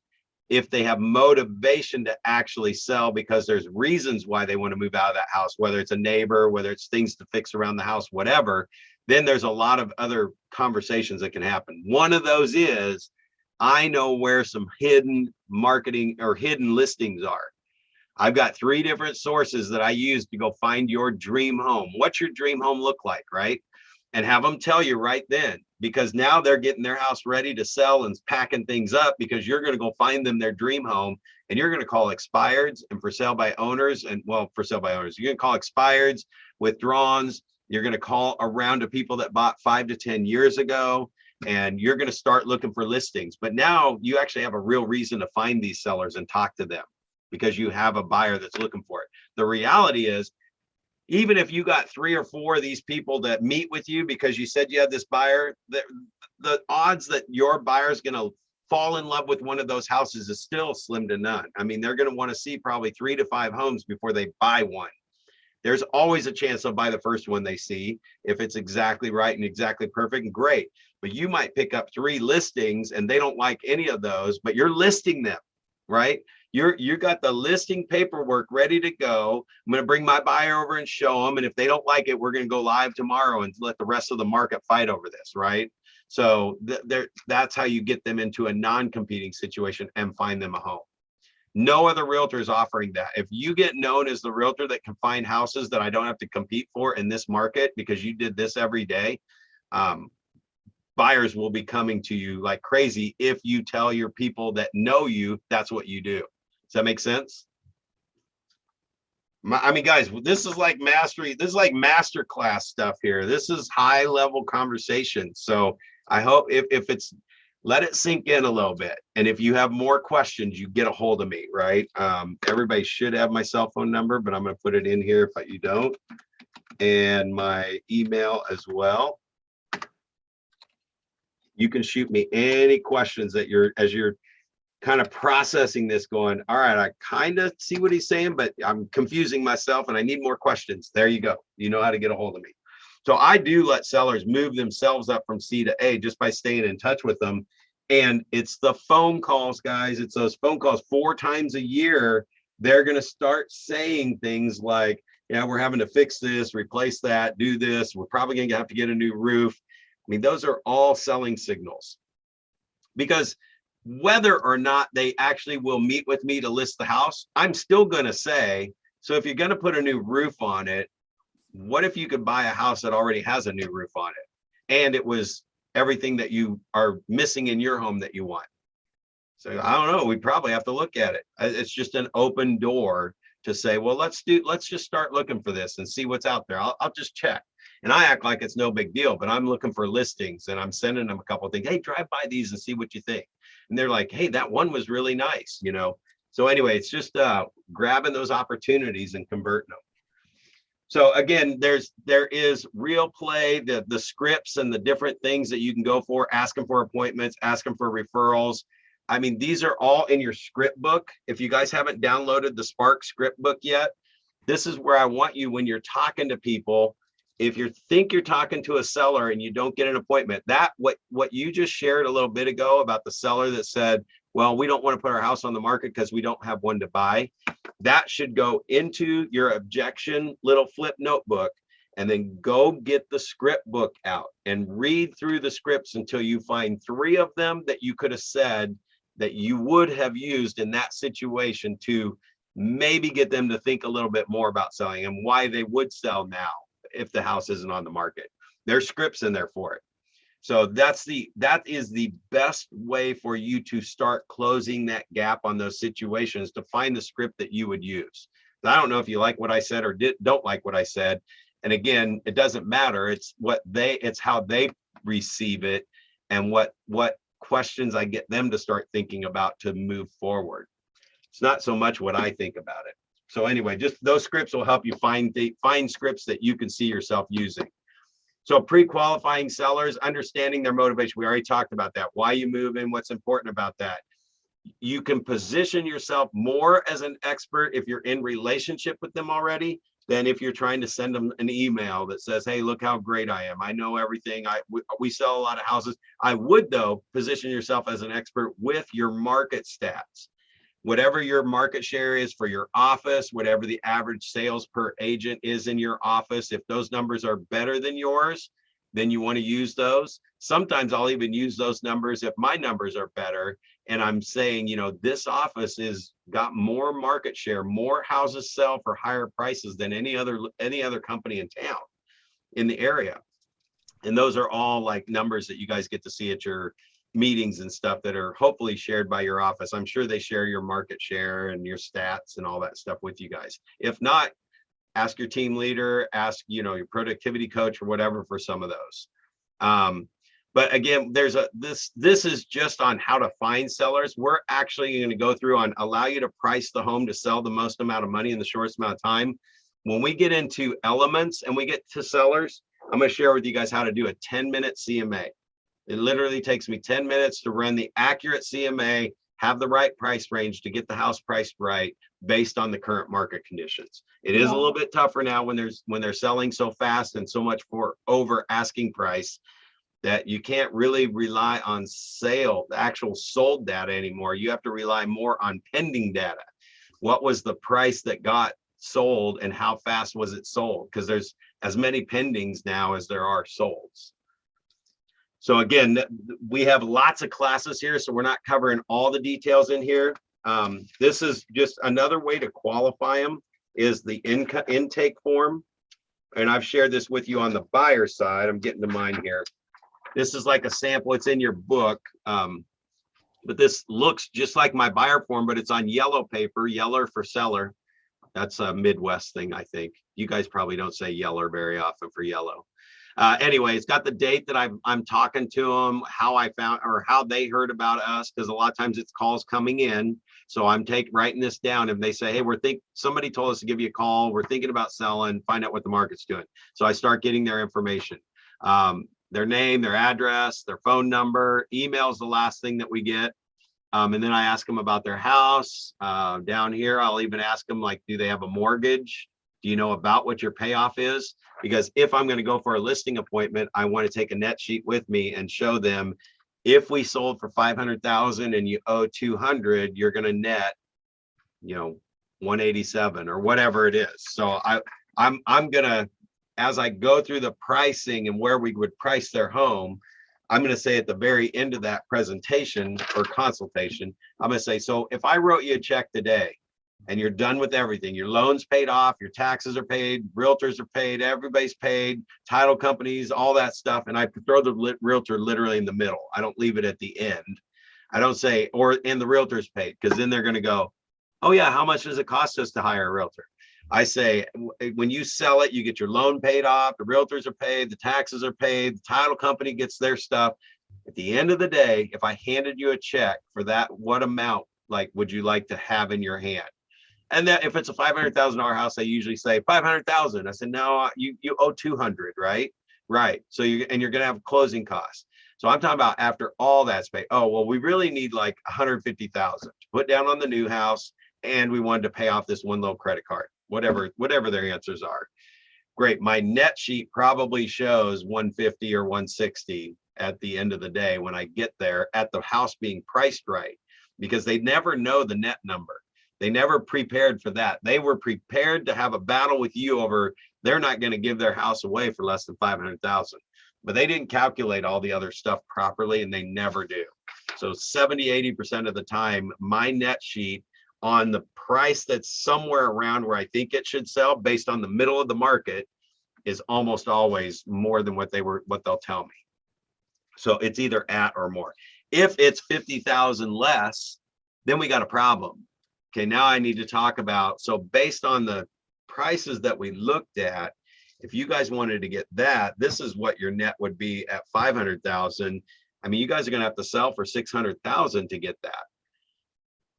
if they have motivation to actually sell because there's reasons why they want to move out of that house, whether it's a neighbor, whether it's things to fix around the house, whatever, then there's a lot of other conversations that can happen. One of those is, I know where some hidden marketing or hidden listings are. I've got 3 different sources that I use to go find your dream home. What's your dream home look like, right? And have them tell you right then, because now they're getting their house ready to sell and packing things up because you're going to go find them their dream home and you're going to call expireds and for sale by owners and for sale by owners. You're going to call expireds, withdrawns. You're going to call around to people that bought 5 to 10 years ago. And you're going to start looking for listings. But now you actually have a real reason to find these sellers and talk to them because you have a buyer that's looking for it. The reality is, even if you got 3 or 4 of these people that meet with you because you said you had this buyer, the odds that your buyer is going to fall in love with one of those houses is still slim to none. I mean, they're going to want to see probably 3 to 5 homes before they buy one. There's always a chance they'll buy the first one they see. If it's exactly right and exactly perfect, and great. But you might pick up 3 listings and they don't like any of those, but you're listing them, right? You got the listing paperwork ready to go. I'm going to bring my buyer over and show them. And if they don't like it, we're going to go live tomorrow and let the rest of the market fight over this, right? So that's how you get them into a non-competing situation and find them a home. No other realtor is offering that. If you get known as the realtor that can find houses that I don't have to compete for in this market because you did this every day, buyers will be coming to you like crazy if you tell your people that know you that's what you do. Does that make sense? I mean, guys, this is like mastery. This is like master class stuff here. This is high level conversation. So I hope if it's, let it sink in a little bit. And if you have more questions, you get a hold of me, right? Everybody should have my cell phone number, but I'm going to put it in here if you don't. And my email as well. You can shoot me any questions that as you're kind of processing this going, all right, I kind of see what he's saying, but I'm confusing myself and I need more questions. There you go. You know how to get a hold of me. So I do let sellers move themselves up from C to A just by staying in touch with them. And it's the phone calls, guys. It's those phone calls 4 times a year. They're going to start saying things like, yeah, we're having to fix this, replace that, do this. We're probably going to have to get a new roof. I mean, those are all selling signals. Because whether or not they actually will meet with me to list the house, I'm still going to say, so if you're going to put a new roof on it, what if you could buy a house that already has a new roof on it? And it was everything that you are missing in your home that you want. So I don't know, we probably have to look at it. It's just an open door to say, well, let's just start looking for this and see what's out there. I'll just check. And I act like it's no big deal, but I'm looking for listings and I'm sending them a couple of things. Hey, drive by these and see what you think. And they're like, hey, that one was really nice, you know? So anyway, it's just grabbing those opportunities and converting them. So again, there is Real Play, the scripts and the different things that you can go for, ask them for appointments, ask them for referrals. I mean, these are all in your script book. If you guys haven't downloaded the Spark script book yet, this is where I want you when you're talking to people. If you think you're talking to a seller and you don't get an appointment, that what you just shared a little bit ago about the seller that said, well, we don't want to put our house on the market because we don't have one to buy. That should go into your objection little flip notebook, and then go get the script book out and read through the scripts until you find 3 of them that you could have said that you would have used in that situation to maybe get them to think a little bit more about selling and why they would sell now if the house isn't on the market. There's scripts in there for it. So that is the best way for you to start closing that gap on those situations, to find the script that you would use. I don't know if you like what I said or don't like what I said. And again, it doesn't matter. It's how they receive it and what questions I get them to start thinking about to move forward. It's not so much what I think about it. So anyway, just those scripts will help you find scripts that you can see yourself using. So pre-qualifying sellers, understanding their motivation. We already talked about that. Why you move in, what's important about that. You can position yourself more as an expert if you're in relationship with them already than if you're trying to send them an email that says, hey, look how great I am. I know everything. We sell a lot of houses. I would, though, position yourself as an expert with your market stats. Whatever your market share is for your office, whatever the average sales per agent is in your office, if those numbers are better than yours, then you want to use those. Sometimes I'll even use those numbers if my numbers are better. And I'm saying, you know, this office is got more market share, more houses sell for higher prices than any other company in town, in the area. And those are all like numbers that you guys get to see at your meetings and stuff that are hopefully shared by your office. I'm sure they share your market share and your stats and all that stuff with you guys. If not, ask your team leader, ask, you know, your productivity coach or whatever for some of those. But again, this is just on how to find sellers. We're actually going to go through on allow you to price the home to sell the most amount of money in the shortest amount of time. When we get into elements and we get to sellers, I'm going to share with you guys how to do a 10-minute CMA. It literally takes me 10 minutes to run the accurate CMA, have the right price range to get the house priced right based on the current market conditions. It is a little bit tougher now when they're selling so fast and so much for over asking price that you can't really rely on the actual sold data anymore. You have to rely more on pending data. What was the price that got sold and how fast was it sold? Because there's as many pendings now as there are solds. So again, we have lots of classes here, so we're not covering all the details in here. This is just another way to qualify them is the intake form. And I've shared this with you on the buyer side. I'm getting to mine here. This is like a sample. It's in your book. But this looks just like my buyer form, but it's on yellow paper, yeller for seller. That's a Midwest thing, I think. You guys probably don't say yeller very often for yellow. Anyway, it's got the date that I'm talking to them, how I found or how they heard about us, because a lot of times it's calls coming in. So I'm writing this down. If they say, hey, somebody told us to give you a call, we're thinking about selling, find out what the market's doing. So I start getting their information, their name, their address, their phone number, email is the last thing that we get. And then I ask them about their house. Down here, I'll even ask them, like, do they have a mortgage? Do you know about what your payoff is? Because if I'm going to go for a listing appointment, I want to take a net sheet with me and show them if we sold for 500,000 and you owe 200, you're going to net, 187 or whatever it is. So I'm going to, as I go through the pricing and where we would price their home, I'm going to say at the very end of that presentation or consultation, I'm going to say, so if I wrote you a check today and you're done with everything. Your loan's paid off, your taxes are paid, realtors are paid, everybody's paid, title companies, all that stuff. And I throw the realtor literally in the middle. I don't leave it at the end. I don't say, or and the realtor's paid, because then they're going to go, oh yeah, how much does it cost us to hire a realtor? I say, when you sell it, you get your loan paid off, the realtors are paid, the taxes are paid, the title company gets their stuff. At the end of the day, if I handed you a check for that, what amount like would you like to have in your hand? And that if it's a $500,000 house, I usually say 500,000. I said, no, you owe 200, right? Right. So you're going to have closing costs. So I'm talking about after all that's paid. Oh, well, we really need like 150,000 to put down on the new house. And we wanted to pay off this one little credit card, whatever their answers are. Great. My net sheet probably shows 150 or 160 at the end of the day when I get there at the house being priced right, because they never know the net number. They never prepared for that. They were prepared to have a battle with you over, they're not going to give their house away for less than 500,000, but they didn't calculate all the other stuff properly, and they never do. So 70-80% of the time, my net sheet on the price that's somewhere around where I think it should sell based on the middle of the market is almost always more than what they'll tell me. So it's either at or more. If it's 50,000 less, then we got a problem. Okay, now I need to talk about, so based on the prices that we looked at, if you guys wanted to get that, this is what your net would be at 500,000. I mean, you guys are going to have to sell for 600,000 to get that.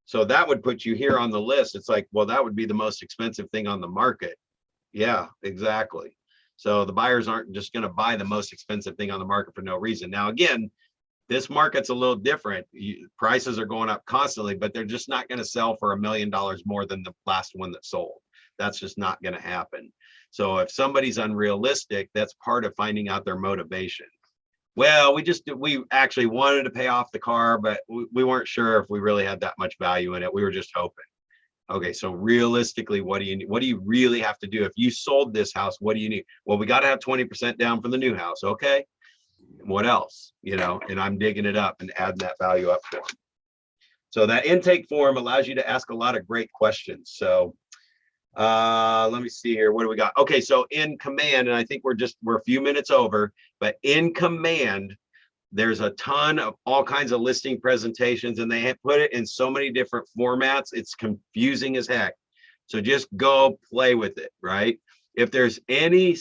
So that would put you here on the list. It's like, well, that would be the most expensive thing on the market. Yeah, exactly. So the buyers aren't just going to buy the most expensive thing on the market for no reason. Now, again, this market's a little different. Prices are going up constantly, but they're just not going to sell for $1 million more than the last one that sold. That's just not going to happen. So if somebody's unrealistic, that's part of finding out their motivation. Well, we actually wanted to pay off the car, but we weren't sure if we really had that much value in it. We were just hoping. Okay, so realistically, what do you really have to do? If you sold this house, what do you need? Well, we got to have 20% down for the new house. Okay. What else? And I'm digging it up and adding that value up for them. So that intake form allows you to ask a lot of great questions. So let me see here. What do we got? Okay, so in command, and I think we're a few minutes over, but in command, there's a ton of all kinds of listing presentations, and they have put it in so many different formats. It's confusing as heck. So just go play with it, right? If there's any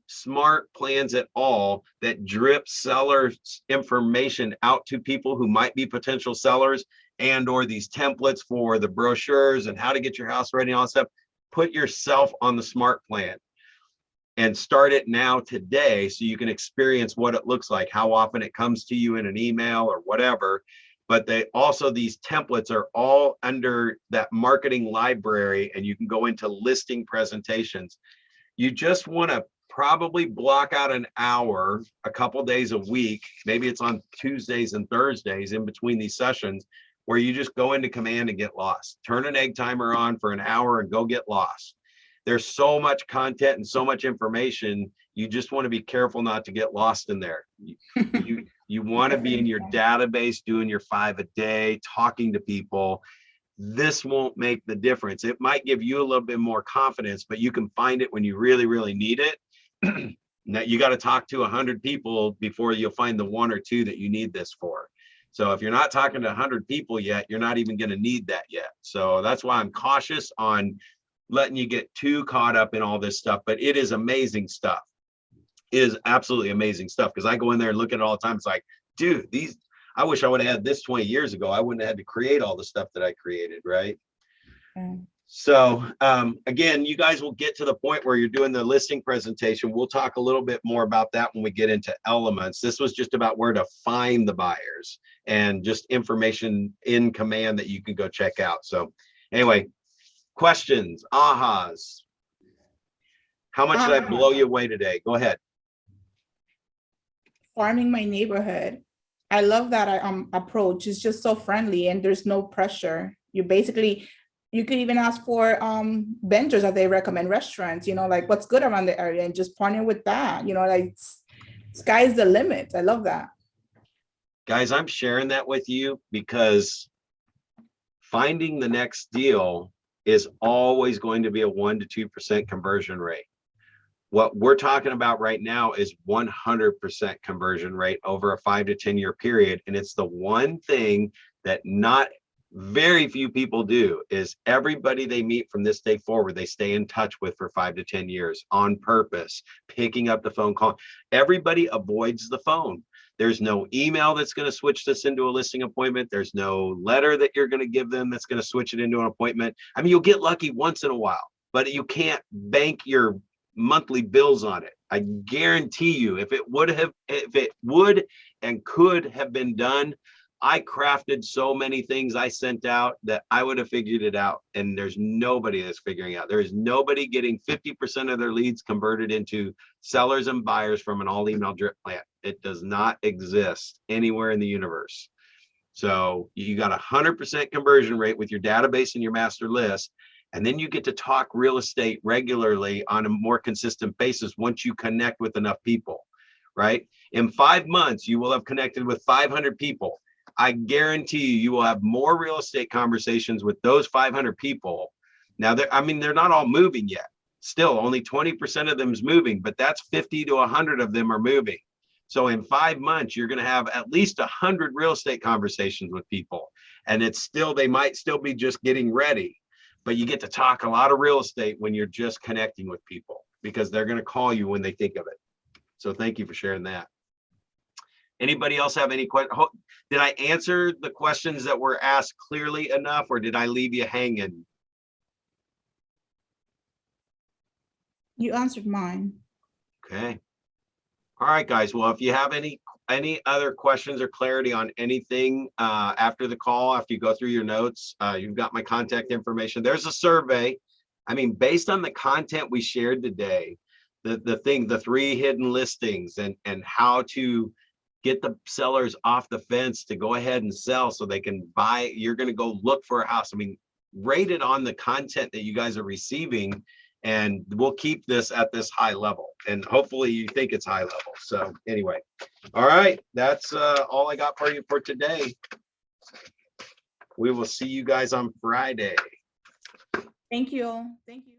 smart plans at all that drip sellers information out to people who might be potential sellers, and or these templates for the brochures and how to get your house ready and all that stuff, put yourself on the smart plan and start it now today so you can experience what it looks like, how often it comes to you in an email or whatever. But these templates are all under that marketing library, and you can go into listing presentations. You just want to probably block out an hour, a couple days a week. Maybe it's on Tuesdays and Thursdays in between these sessions, where you just go into command and get lost. Turn an egg timer on for an hour and go get lost. There's so much content and so much information. You just want to be careful not to get lost in there. You want to be in your database, doing your 5 a day, talking to people. This won't make the difference. It might give you a little bit more confidence, but you can find it when you really, really need it. Now you got to talk to 100 people before you'll find the 1 or 2 that you need this for. So if you're not talking to 100 people yet, you're not even going to need that yet. So that's why I'm cautious on letting you get too caught up in all this stuff, but it is amazing stuff. It is absolutely amazing stuff, because I go in there and look at it all the time. It's like, dude, I wish I would have had this 20 years ago. I wouldn't have had to create all the stuff that I created, right? So again, you guys will get to the point where you're doing the listing presentation. We'll talk a little bit more about that when we get into elements. This was just about where to find the buyers and just information in command that you can go check out. So anyway, questions, ahas. How much did I blow you away today? Go ahead. Farming my neighborhood. I love that approach. It's just so friendly and there's no pressure. You could even ask for vendors that they recommend, restaurants, like what's good around the area, and just partner with that, like sky's the limit. I love that. Guys, I'm sharing that with you because finding the next deal is always going to be a 1 to 2% conversion rate. What we're talking about right now is 100% conversion rate over a 5 to 10 year period. And it's the one thing that not very few people do, is everybody they meet from this day forward, they stay in touch with for 5 to 10 years on purpose, picking up the phone call. Everybody avoids the phone. There's no email that's going to switch this into a listing appointment. There's no letter that you're going to give them that's going to switch it into an appointment. I mean, you'll get lucky once in a while, but you can't bank your monthly bills on it. I guarantee you, if it would and could have been done, I crafted so many things I sent out that I would have figured it out. And there's nobody that's figuring out. There is nobody getting 50% of their leads converted into sellers and buyers from an all email drip plant. It does not exist anywhere in the universe. So you got 100% conversion rate with your database and your master list. And then you get to talk real estate regularly on a more consistent basis once you connect with enough people, right? In 5 months, you will have connected with 500 people. I guarantee you will have more real estate conversations with those 500 people. Now, they're not all moving yet. Still, only 20% of them is moving, but that's 50 to 100 of them are moving. So in 5 months, you're going to have at least 100 real estate conversations with people. And they might still be just getting ready, but you get to talk a lot of real estate when you're just connecting with people, because they're going to call you when they think of it. So thank you for sharing that. Anybody else have any questions? Did I answer the questions that were asked clearly enough, or did I leave you hanging? You answered mine. Okay. All right, guys. Well, if you have any other questions or clarity on anything after the call, after you go through your notes, you've got my contact information. There's a survey. I mean, based on the content we shared today, the 3 hidden listings and how to get the sellers off the fence to go ahead and sell so they can buy. You're going to go look for a house. I mean, rate it on the content that you guys are receiving, and we'll keep this at this high level. And hopefully you think it's high level. So anyway, all right, that's all I got for you for today. We will see you guys on Friday. Thank you. Thank you.